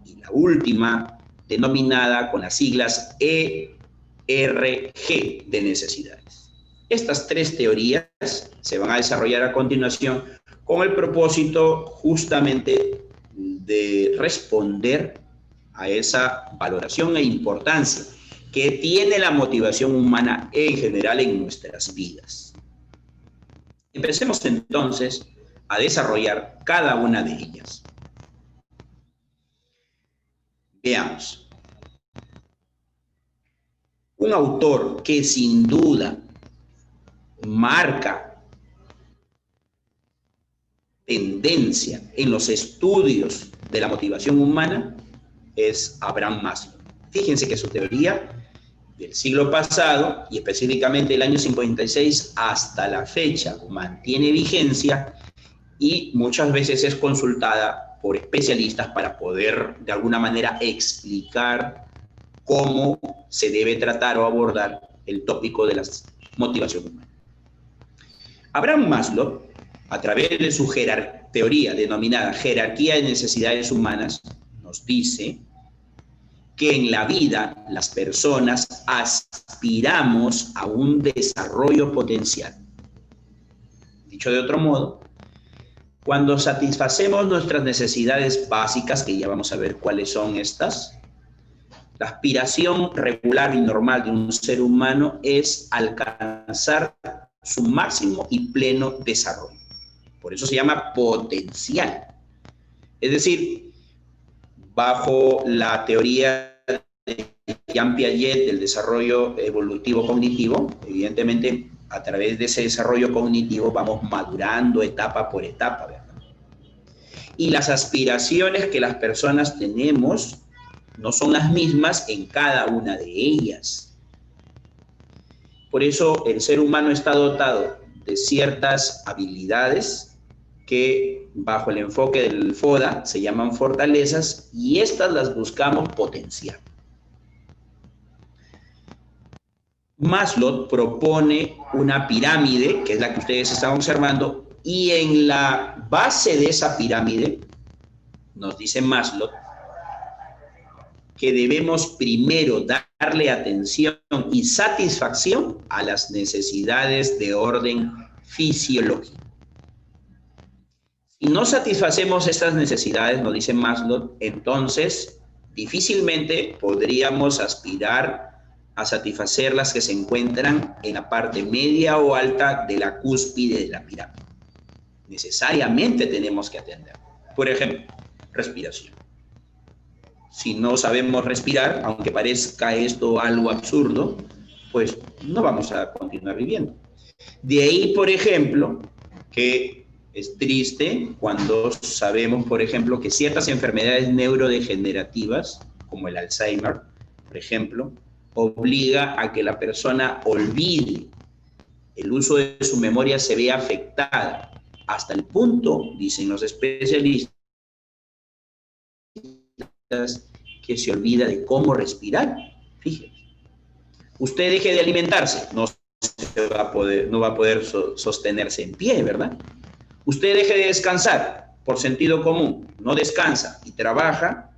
y la última, denominada con las siglas ERG de necesidades. Estas tres teorías se van a desarrollar a continuación con el propósito justamente de responder a esa valoración e importancia que tiene la motivación humana en general en nuestras vidas. Empecemos entonces a desarrollar cada una de ellas. Veamos. Un autor que sin duda marca tendencia en los estudios de la motivación humana es Abraham Maslow. Fíjense que su teoría del siglo pasado, y específicamente el año 56 hasta la fecha, mantiene vigencia y muchas veces es consultada por especialistas para poder de alguna manera explicar cómo se debe tratar o abordar el tópico de la motivación humana. Abraham Maslow, a través de su teoría denominada jerarquía de necesidades humanas, nos dice que en la vida las personas aspiramos a un desarrollo potencial. Dicho de otro modo, cuando satisfacemos nuestras necesidades básicas, que ya vamos a ver cuáles son estas, la aspiración regular y normal de un ser humano es alcanzar su máximo y pleno desarrollo. Por eso se llama potencial. Es decir, bajo la teoría de Jean Piaget del desarrollo evolutivo cognitivo, evidentemente a través de ese desarrollo cognitivo vamos madurando etapa por etapa, ¿verdad? Y las aspiraciones que las personas tenemos no son las mismas en cada una de ellas. Por eso el ser humano está dotado de ciertas habilidades que bajo el enfoque del FODA se llaman fortalezas, y estas las buscamos potenciar. Maslow propone una pirámide, que es la que ustedes están observando, y en la base de esa pirámide nos dice Maslow que debemos primero darle atención y satisfacción a las necesidades de orden fisiológico. Si no satisfacemos estas necesidades, nos dice Maslow, entonces difícilmente podríamos aspirar a satisfacer las que se encuentran en la parte media o alta de la cúspide de la pirámide. Necesariamente tenemos que atender. Por ejemplo, respiración. Si no sabemos respirar, aunque parezca esto algo absurdo, pues no vamos a continuar viviendo. De ahí, por ejemplo, que es triste cuando sabemos, por ejemplo, que ciertas enfermedades neurodegenerativas, como el Alzheimer, por ejemplo, obliga a que la persona olvide. El uso de su memoria se ve afectada hasta el punto, dicen los especialistas, que se olvida de cómo respirar. Fíjense. Usted deje de alimentarse, no va a poder sostenerse en pie, ¿verdad? Usted deje de descansar, por sentido común, no descansa y trabaja,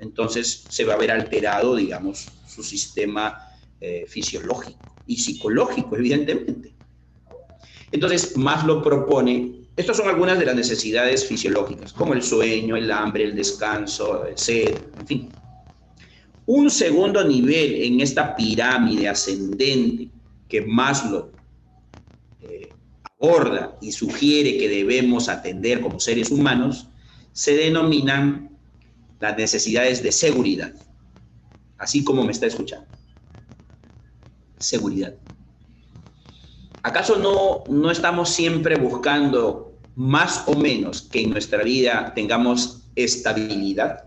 entonces se va a ver alterado, digamos, su sistema fisiológico y psicológico, evidentemente. Entonces, Maslow propone, estas son algunas de las necesidades fisiológicas, como el sueño, el hambre, el descanso, el sed, en fin. Un segundo nivel en esta pirámide ascendente que Maslow aborda y sugiere que debemos atender como seres humanos, se denominan las necesidades de seguridad, así como me está escuchando. Seguridad. ¿Acaso no estamos siempre buscando más o menos que en nuestra vida tengamos estabilidad?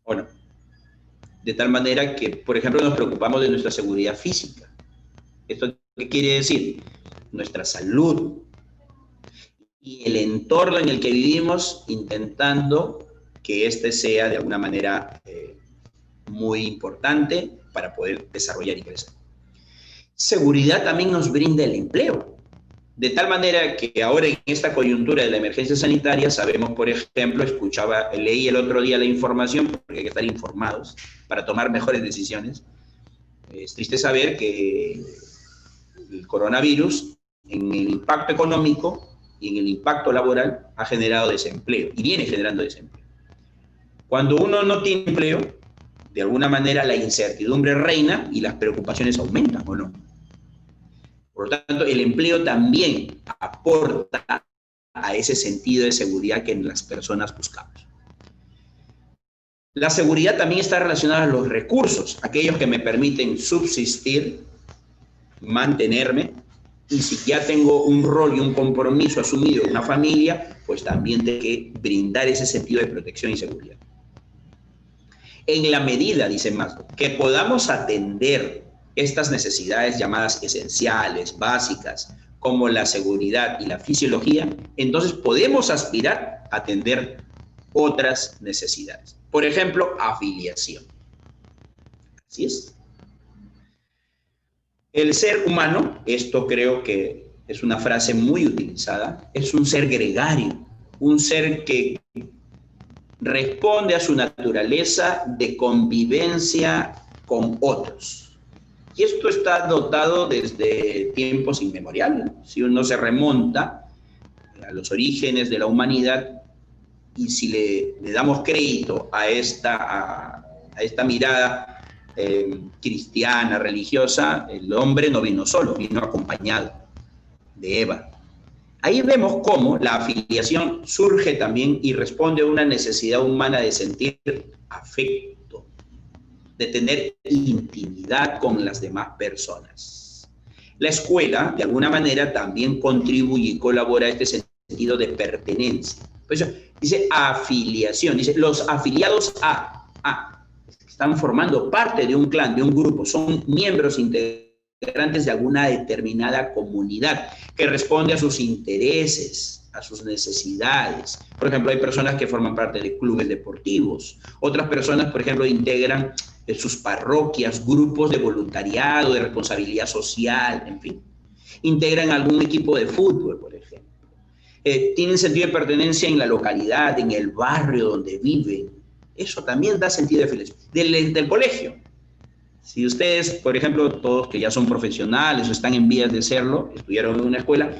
¿O no? De tal manera que, por ejemplo, nos preocupamos de nuestra seguridad física. ¿Esto qué quiere decir? Nuestra salud y el entorno en el que vivimos, intentando que este sea de alguna manera muy importante para poder desarrollar y crecer. Seguridad también nos brinda el empleo. De tal manera que ahora en esta coyuntura de la emergencia sanitaria sabemos, por ejemplo, leí el otro día la información, porque hay que estar informados para tomar mejores decisiones. Es triste saber que el coronavirus, en el impacto económico y en el impacto laboral, ha generado desempleo y viene generando desempleo. Cuando uno no tiene empleo, de alguna manera la incertidumbre reina y las preocupaciones aumentan, ¿o no? Por lo tanto, el empleo también aporta a ese sentido de seguridad que las personas buscamos. La seguridad también está relacionada a los recursos, aquellos que me permiten subsistir, mantenerme, y si ya tengo un rol y un compromiso asumido en una familia, pues también tengo que brindar ese sentido de protección y seguridad. En la medida, dice Maslow, que podamos atender estas necesidades llamadas esenciales, básicas, como la seguridad y la fisiología, entonces podemos aspirar a atender otras necesidades. Por ejemplo, afiliación. Así es. El ser humano, esto creo que es una frase muy utilizada, es un ser gregario, un ser que responde a su naturaleza de convivencia con otros. Y esto está dotado desde tiempos inmemoriales. Si uno se remonta a los orígenes de la humanidad y si le damos crédito a esta mirada cristiana, religiosa, el hombre no vino solo, vino acompañado de Eva. Ahí vemos cómo la afiliación surge también y responde a una necesidad humana de sentir afecto, de tener intimidad con las demás personas. La escuela, de alguna manera, también contribuye y colabora a este sentido de pertenencia. Por eso dice afiliación, dice los afiliados están formando parte de un clan, de un grupo, son miembros integrantes de alguna determinada comunidad que responde a sus intereses, a sus necesidades. Por ejemplo, hay personas que forman parte de clubes deportivos, otras personas, por ejemplo, integran sus parroquias, grupos de voluntariado, de responsabilidad social, en fin. Integran algún equipo de fútbol, por ejemplo. Tienen sentido de pertenencia en la localidad, en el barrio donde viven. Eso también da sentido de felicidad. Del colegio. Si ustedes, por ejemplo, todos que ya son profesionales o están en vías de serlo, estudiaron en una escuela,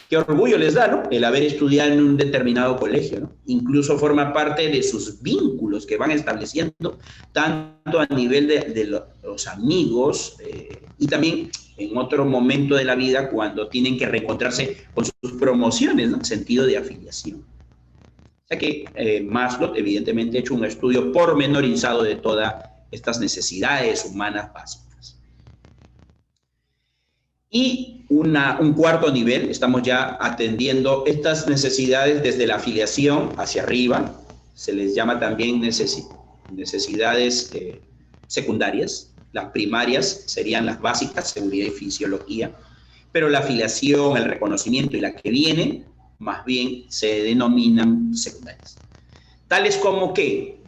qué orgullo les da, ¿no? El haber estudiado en un determinado colegio, ¿no? Incluso forma parte de sus vínculos que van estableciendo, tanto a nivel de los amigos y también en otro momento de la vida cuando tienen que reencontrarse con sus promociones, ¿no? Sentido de afiliación. O sea que Maslow, evidentemente, ha hecho un estudio pormenorizado de todas estas necesidades humanas básicas. Y un cuarto nivel, estamos ya atendiendo estas necesidades desde la afiliación hacia arriba, se les llama también necesidades secundarias. Las primarias serían las básicas, seguridad y fisiología, pero la afiliación, el reconocimiento y la que viene, más bien se denominan secundarias. Tales como que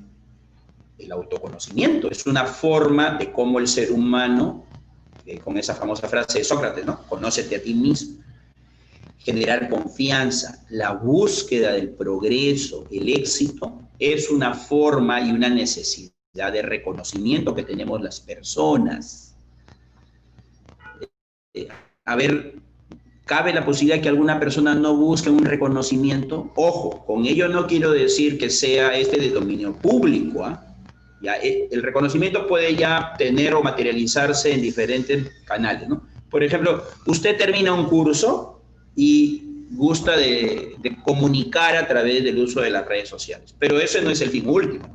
el autoconocimiento es una forma de cómo el ser humano, con esa famosa frase de Sócrates, ¿no? Conócete a ti mismo. Generar confianza, la búsqueda del progreso, el éxito, es una forma y una necesidad de reconocimiento que tenemos las personas. A ver, ¿cabe la posibilidad que alguna persona no busque un reconocimiento? Ojo, con ello no quiero decir que sea de dominio público, ¿eh? Ya, el reconocimiento puede ya tener o materializarse en diferentes canales, ¿no? Por ejemplo, usted termina un curso y gusta de comunicar a través del uso de las redes sociales, pero ese no es el fin último.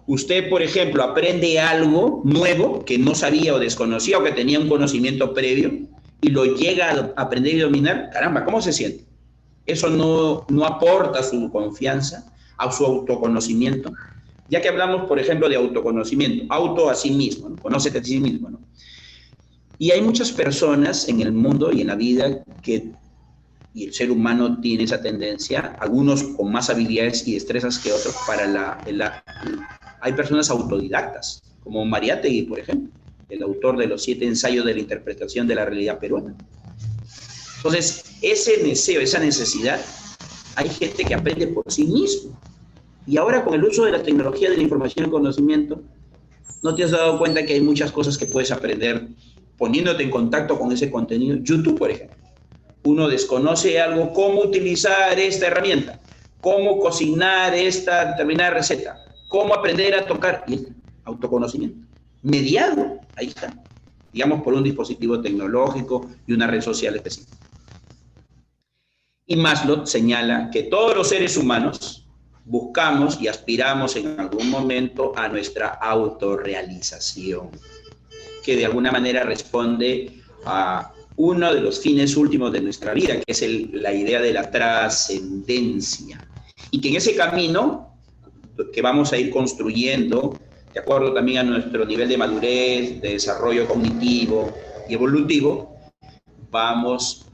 Usted, por ejemplo, aprende algo nuevo que no sabía o desconocía o que tenía un conocimiento previo y lo llega a aprender y dominar, caramba, ¿cómo se siente? Eso no aporta su confianza, a su autoconocimiento. Ya que hablamos, por ejemplo, de autoconocimiento, auto a sí mismo, ¿no? Conócete a sí mismo, ¿no? Y hay muchas personas en el mundo y en la vida y el ser humano tiene esa tendencia, algunos con más habilidades y destrezas que otros hay personas autodidactas, como Mariátegui, por ejemplo, el autor de los 7 ensayos de la interpretación de la realidad peruana. Entonces, ese deseo, esa necesidad, hay gente que aprende por sí mismo. Y ahora con el uso de la tecnología de la información y el conocimiento, ¿no te has dado cuenta que hay muchas cosas que puedes aprender poniéndote en contacto con ese contenido? YouTube, por ejemplo. Uno desconoce algo, cómo utilizar esta herramienta, cómo cocinar esta determinada receta, cómo aprender a tocar, y autoconocimiento. Mediado, ahí está, digamos, por un dispositivo tecnológico y una red social específica. Y Maslow señala que todos los seres humanos buscamos y aspiramos en algún momento a nuestra autorrealización, que de alguna manera responde a uno de los fines últimos de nuestra vida, que es la idea de la trascendencia. Y que en ese camino que vamos a ir construyendo, de acuerdo también a nuestro nivel de madurez, de desarrollo cognitivo y evolutivo, vamos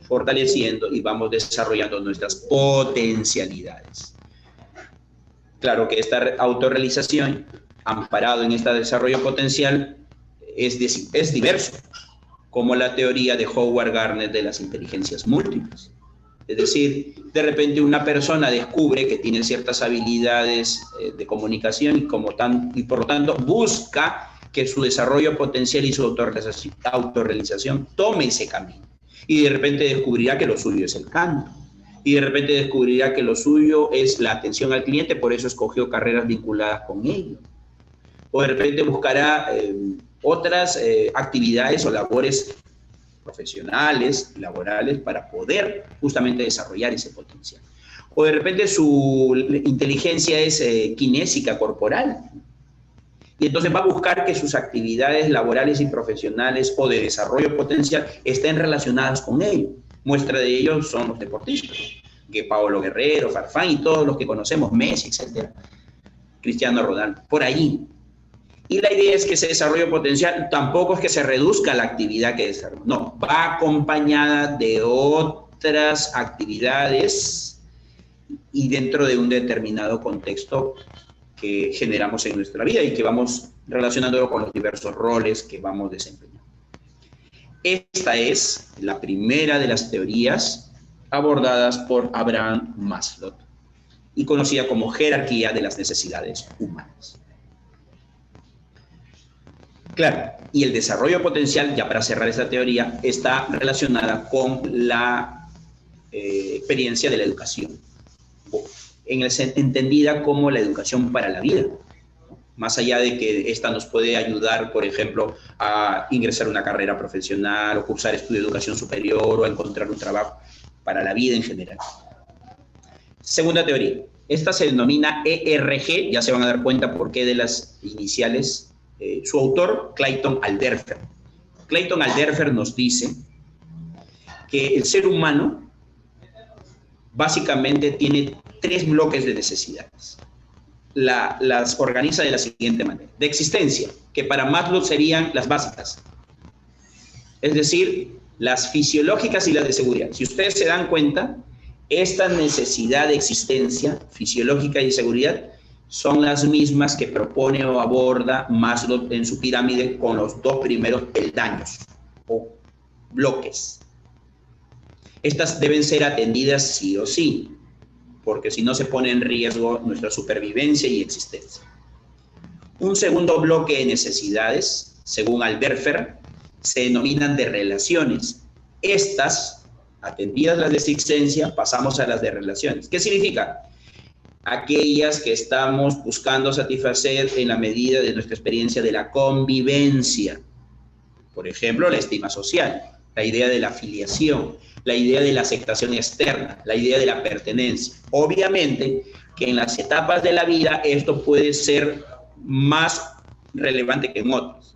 fortaleciendo y vamos desarrollando nuestras potencialidades. Claro que esta autorrealización, amparado en este desarrollo potencial, es diverso, como la teoría de Howard Gardner de las inteligencias múltiples. Es decir, de repente una persona descubre que tiene ciertas habilidades de comunicación y por lo tanto busca que su desarrollo potencial y su autorrealización tome ese camino. Y de repente descubrirá que lo suyo es el canto. Y de repente descubrirá que lo suyo es la atención al cliente, por eso escogió carreras vinculadas con ello. O de repente buscará otras actividades o labores profesionales, laborales, para poder justamente desarrollar ese potencial. O de repente su inteligencia es kinésica, corporal. Y entonces va a buscar que sus actividades laborales y profesionales o de desarrollo potencial estén relacionadas con ello. Muestra de ello son los deportistas, que Paolo Guerrero, Farfán y todos los que conocemos, Messi, etcétera, Cristiano Ronaldo, por ahí. Y la idea es que ese desarrollo potencial tampoco es que se reduzca la actividad que desarrolla, no, va acompañada de otras actividades y dentro de un determinado contexto que generamos en nuestra vida y que vamos relacionándolo con los diversos roles que vamos desempeñando. Esta es la primera de las teorías abordadas por Abraham Maslow y conocida como jerarquía de las necesidades humanas. Claro, y el desarrollo potencial, ya para cerrar esta teoría, está relacionada con la experiencia de la educación, entendida como la educación para la vida, más allá de que esta nos puede ayudar, por ejemplo, a ingresar a una carrera profesional o cursar estudio de educación superior o a encontrar un trabajo para la vida en general. Segunda teoría, esta se denomina ERG, ya se van a dar cuenta por qué de las iniciales. Su autor, Clayton Alderfer. Clayton Alderfer nos dice que el ser humano básicamente tiene 3 bloques de necesidades. Las organiza de la siguiente manera. De existencia, que para Maslow serían las básicas. Es decir, las fisiológicas y las de seguridad. Si ustedes se dan cuenta, esta necesidad de existencia fisiológica y de seguridad son las mismas que propone o aborda Maslow en su pirámide con los 2 primeros peldaños o bloques. Estas deben ser atendidas sí o sí, porque si no se pone en riesgo nuestra supervivencia y existencia. Un segundo bloque de necesidades, según Alderfer, se denominan de relaciones. Estas, atendidas las de existencia, pasamos a las de relaciones. ¿Qué significa? Aquellas que estamos buscando satisfacer en la medida de nuestra experiencia de la convivencia. Por ejemplo, la estima social, la idea de la afiliación, la idea de la aceptación externa, la idea de la pertenencia. Obviamente que en las etapas de la vida esto puede ser más relevante que en otras.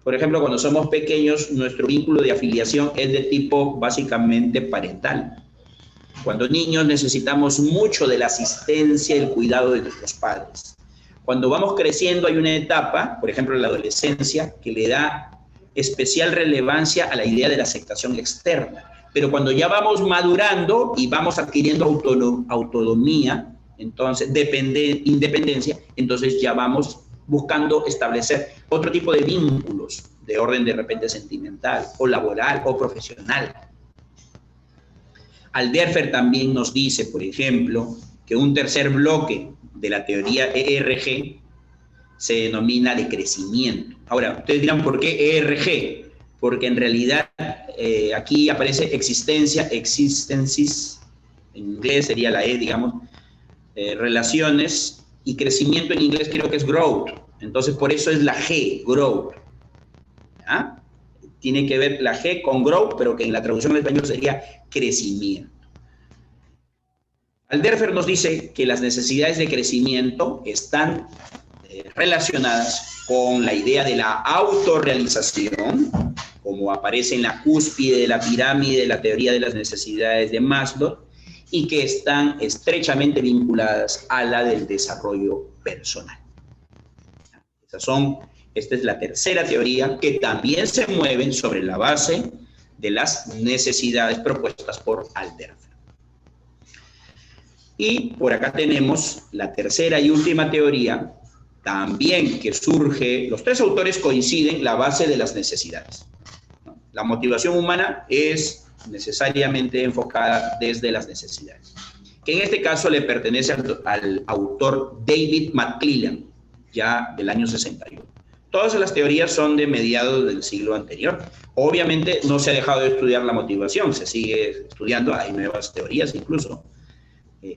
Por ejemplo, cuando somos pequeños, nuestro vínculo de afiliación es de tipo básicamente parental. Cuando niños necesitamos mucho de la asistencia y el cuidado de nuestros padres. Cuando vamos creciendo hay una etapa, por ejemplo la adolescencia, que le da especial relevancia a la idea de la aceptación externa. Pero cuando ya vamos madurando y vamos adquiriendo autonomía, entonces independencia, entonces ya vamos buscando establecer otro tipo de vínculos de orden de repente sentimental o laboral o profesional. Alderfer también nos dice, por ejemplo, que un tercer bloque de la teoría ERG se denomina de crecimiento. Ahora, ustedes dirán, ¿por qué ERG? Porque en realidad aquí aparece existencia, existences, en inglés sería la E, digamos, relaciones, y crecimiento en inglés creo que es growth. Entonces, por eso es la G, growth. ¿Ah? Tiene que ver la G con growth, pero que en la traducción al español sería crecimiento. Alderfer nos dice que las necesidades de crecimiento están relacionadas con la idea de la autorrealización, como aparece en la cúspide de la pirámide de la teoría de las necesidades de Maslow, y que están estrechamente vinculadas a la del desarrollo personal. Esta es la tercera teoría, que también se mueven sobre la base de las necesidades propuestas por Alderfer. Y por acá tenemos la tercera y última teoría, también que surge, los tres autores coinciden, la base de las necesidades. La motivación humana es necesariamente enfocada desde las necesidades, que en este caso le pertenece al autor David McClelland, ya del año 61. Todas las teorías son de mediados del siglo anterior. Obviamente no se ha dejado de estudiar la motivación, se sigue estudiando, hay nuevas teorías incluso,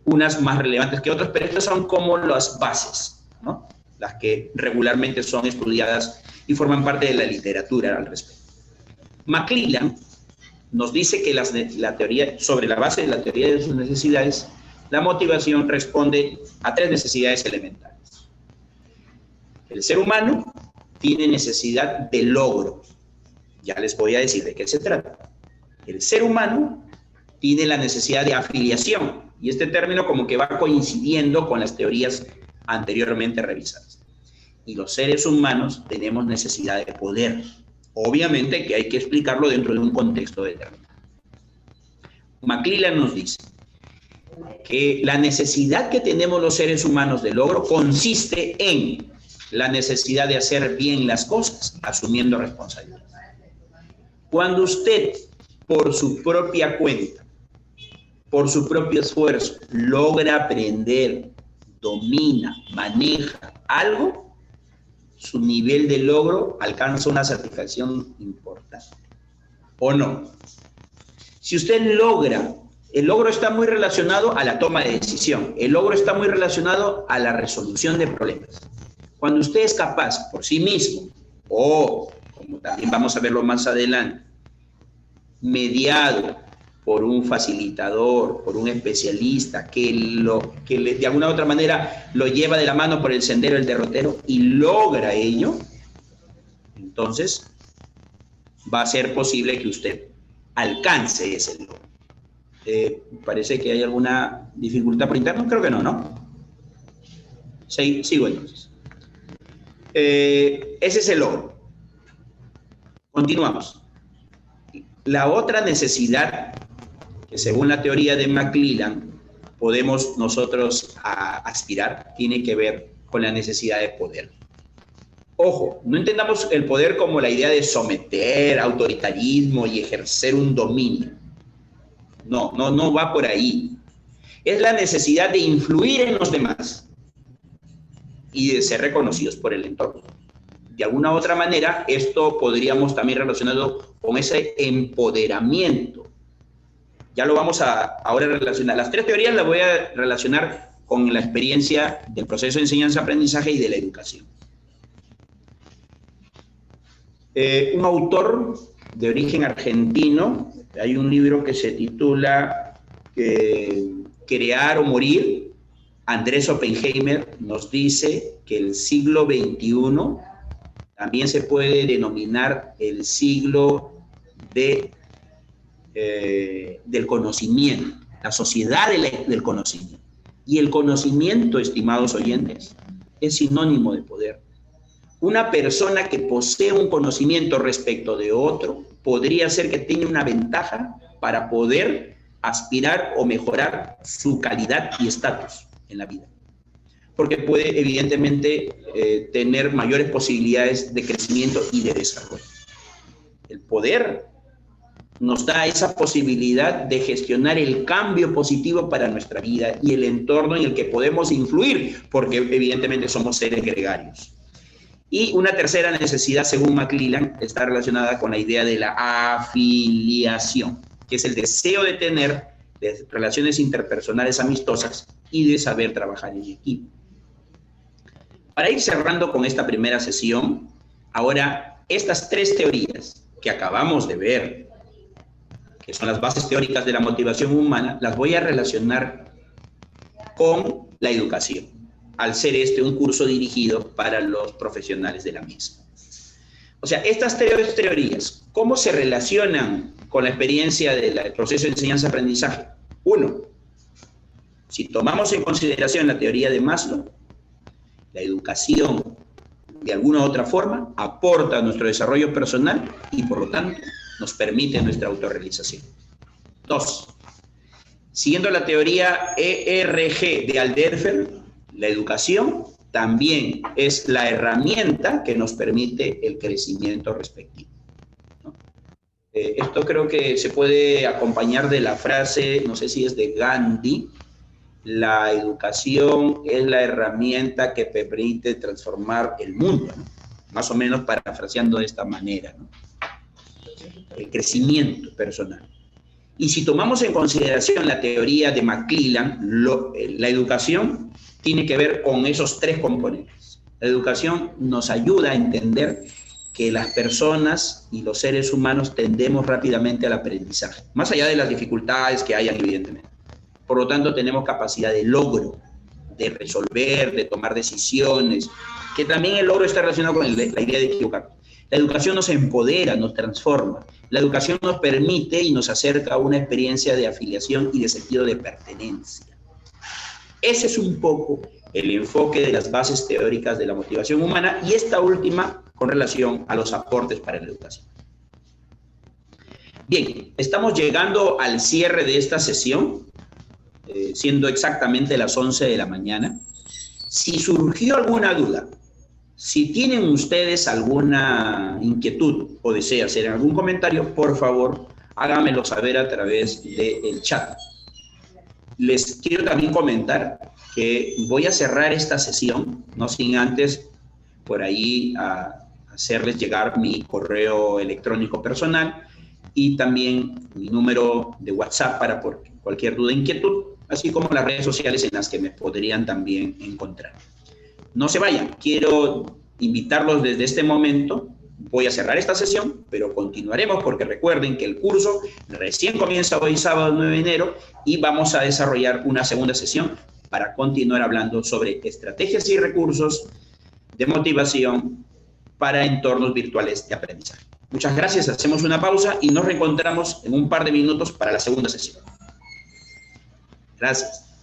unas más relevantes que otras, pero estas son como las bases, ¿no? Las que regularmente son estudiadas y forman parte de la literatura al respecto. McClelland nos dice que la teoría, sobre la base de la teoría de sus necesidades, la motivación responde a tres necesidades elementales. El ser humano tiene necesidad de logro. Ya les voy a decir de qué se trata. El ser humano tiene la necesidad de afiliación, y este término como que va coincidiendo con las teorías anteriormente revisadas. Y los seres humanos tenemos necesidad de poder. Obviamente que hay que explicarlo dentro de un contexto determinado. McClelland nos dice que la necesidad que tenemos los seres humanos de logro consiste en la necesidad de hacer bien las cosas, asumiendo responsabilidad. Cuando usted, por su propia cuenta, por su propio esfuerzo, logra aprender, domina, maneja algo, su nivel de logro alcanza una satisfacción importante. ¿O no? Si usted logra, el logro está muy relacionado a la toma de decisión, el logro está muy relacionado a la resolución de problemas. Cuando usted es capaz por sí mismo, o como también vamos a verlo más adelante, mediado por un facilitador, por un especialista que de alguna u otra manera lo lleva de la mano por el sendero del derrotero y logra ello, entonces va a ser posible que usted alcance ese logro. Parece que hay alguna dificultad por interno, creo que no, ¿no? Sí, sigo entonces. Ese es el logro. Continuamos. La otra necesidad que según la teoría de McClelland podemos nosotros aspirar, tiene que ver con la necesidad de poder. Ojo, no entendamos el poder como la idea de someter, autoritarismo y ejercer un dominio. No va por ahí. Es la necesidad de influir en los demás y de ser reconocidos por el entorno. De alguna u otra manera, esto podríamos también relacionarlo con ese empoderamiento. Ya lo vamos a ahora relacionar. Las tres teorías las voy a relacionar con la experiencia del proceso de enseñanza-aprendizaje y de la educación. Un autor de origen argentino, hay un libro que se titula Crear o Morir. Andrés Oppenheimer nos dice que el siglo XXI también se puede denominar el siglo del conocimiento, la sociedad del conocimiento. Y el conocimiento, estimados oyentes, es sinónimo de poder. Una persona que posee un conocimiento respecto de otro podría ser que tenga una ventaja para poder aspirar o mejorar su calidad y estatus en la vida. Porque puede, evidentemente, tener mayores posibilidades de crecimiento y de desarrollo. El poder nos da esa posibilidad de gestionar el cambio positivo para nuestra vida y el entorno en el que podemos influir, porque evidentemente somos seres gregarios. Y una tercera necesidad, según McClelland, está relacionada con la idea de la afiliación, que es el deseo de tener relaciones interpersonales amistosas y de saber trabajar en equipo. Para ir cerrando con esta primera sesión, ahora estas tres teorías que acabamos de ver, que son las bases teóricas de la motivación humana, las voy a relacionar con la educación, al ser este un curso dirigido para los profesionales de la misma. O sea, estas tres teorías, ¿cómo se relacionan con la experiencia del proceso de enseñanza-aprendizaje? Uno, si tomamos en consideración la teoría de Maslow, la educación, de alguna u otra forma, aporta a nuestro desarrollo personal y, por lo tanto, nos permite nuestra autorrealización. Dos, siguiendo la teoría ERG de Alderfer, la educación también es la herramienta que nos permite el crecimiento respectivo, ¿no? Esto creo que se puede acompañar de la frase, no sé si es de Gandhi: la educación es la herramienta que permite transformar el mundo, ¿no? Más o menos parafraseando de esta manera, ¿no? El crecimiento personal. Y si tomamos en consideración la teoría de McClelland, la educación tiene que ver con esos tres componentes. La educación nos ayuda a entender que las personas y los seres humanos tendemos rápidamente al aprendizaje, más allá de las dificultades que hayan, evidentemente. Por lo tanto, tenemos capacidad de logro, de resolver, de tomar decisiones, que también el logro está relacionado con la idea de equivocar. La educación nos empodera, nos transforma. La educación nos permite y nos acerca a una experiencia de afiliación y de sentido de pertenencia. Ese es un poco el enfoque de las bases teóricas de la motivación humana, y esta última con relación a los aportes para la educación. Bien, estamos llegando al cierre de esta sesión, siendo exactamente las 11 de la mañana. Si surgió alguna duda, si tienen ustedes alguna inquietud o desean hacer algún comentario, por favor, háganmelo saber a través del chat. Les quiero también comentar que voy a cerrar esta sesión, no sin antes por ahí hacerles llegar mi correo electrónico personal y también mi número de WhatsApp para por cualquier duda o inquietud, así como las redes sociales en las que me podrían también encontrar. No se vayan, quiero invitarlos desde este momento. Voy a cerrar esta sesión, pero continuaremos porque recuerden que el curso recién comienza hoy sábado 9 de enero y vamos a desarrollar una segunda sesión para continuar hablando sobre estrategias y recursos de motivación para entornos virtuales de aprendizaje. Muchas gracias, hacemos una pausa y nos reencontramos en un par de minutos para la segunda sesión. Gracias.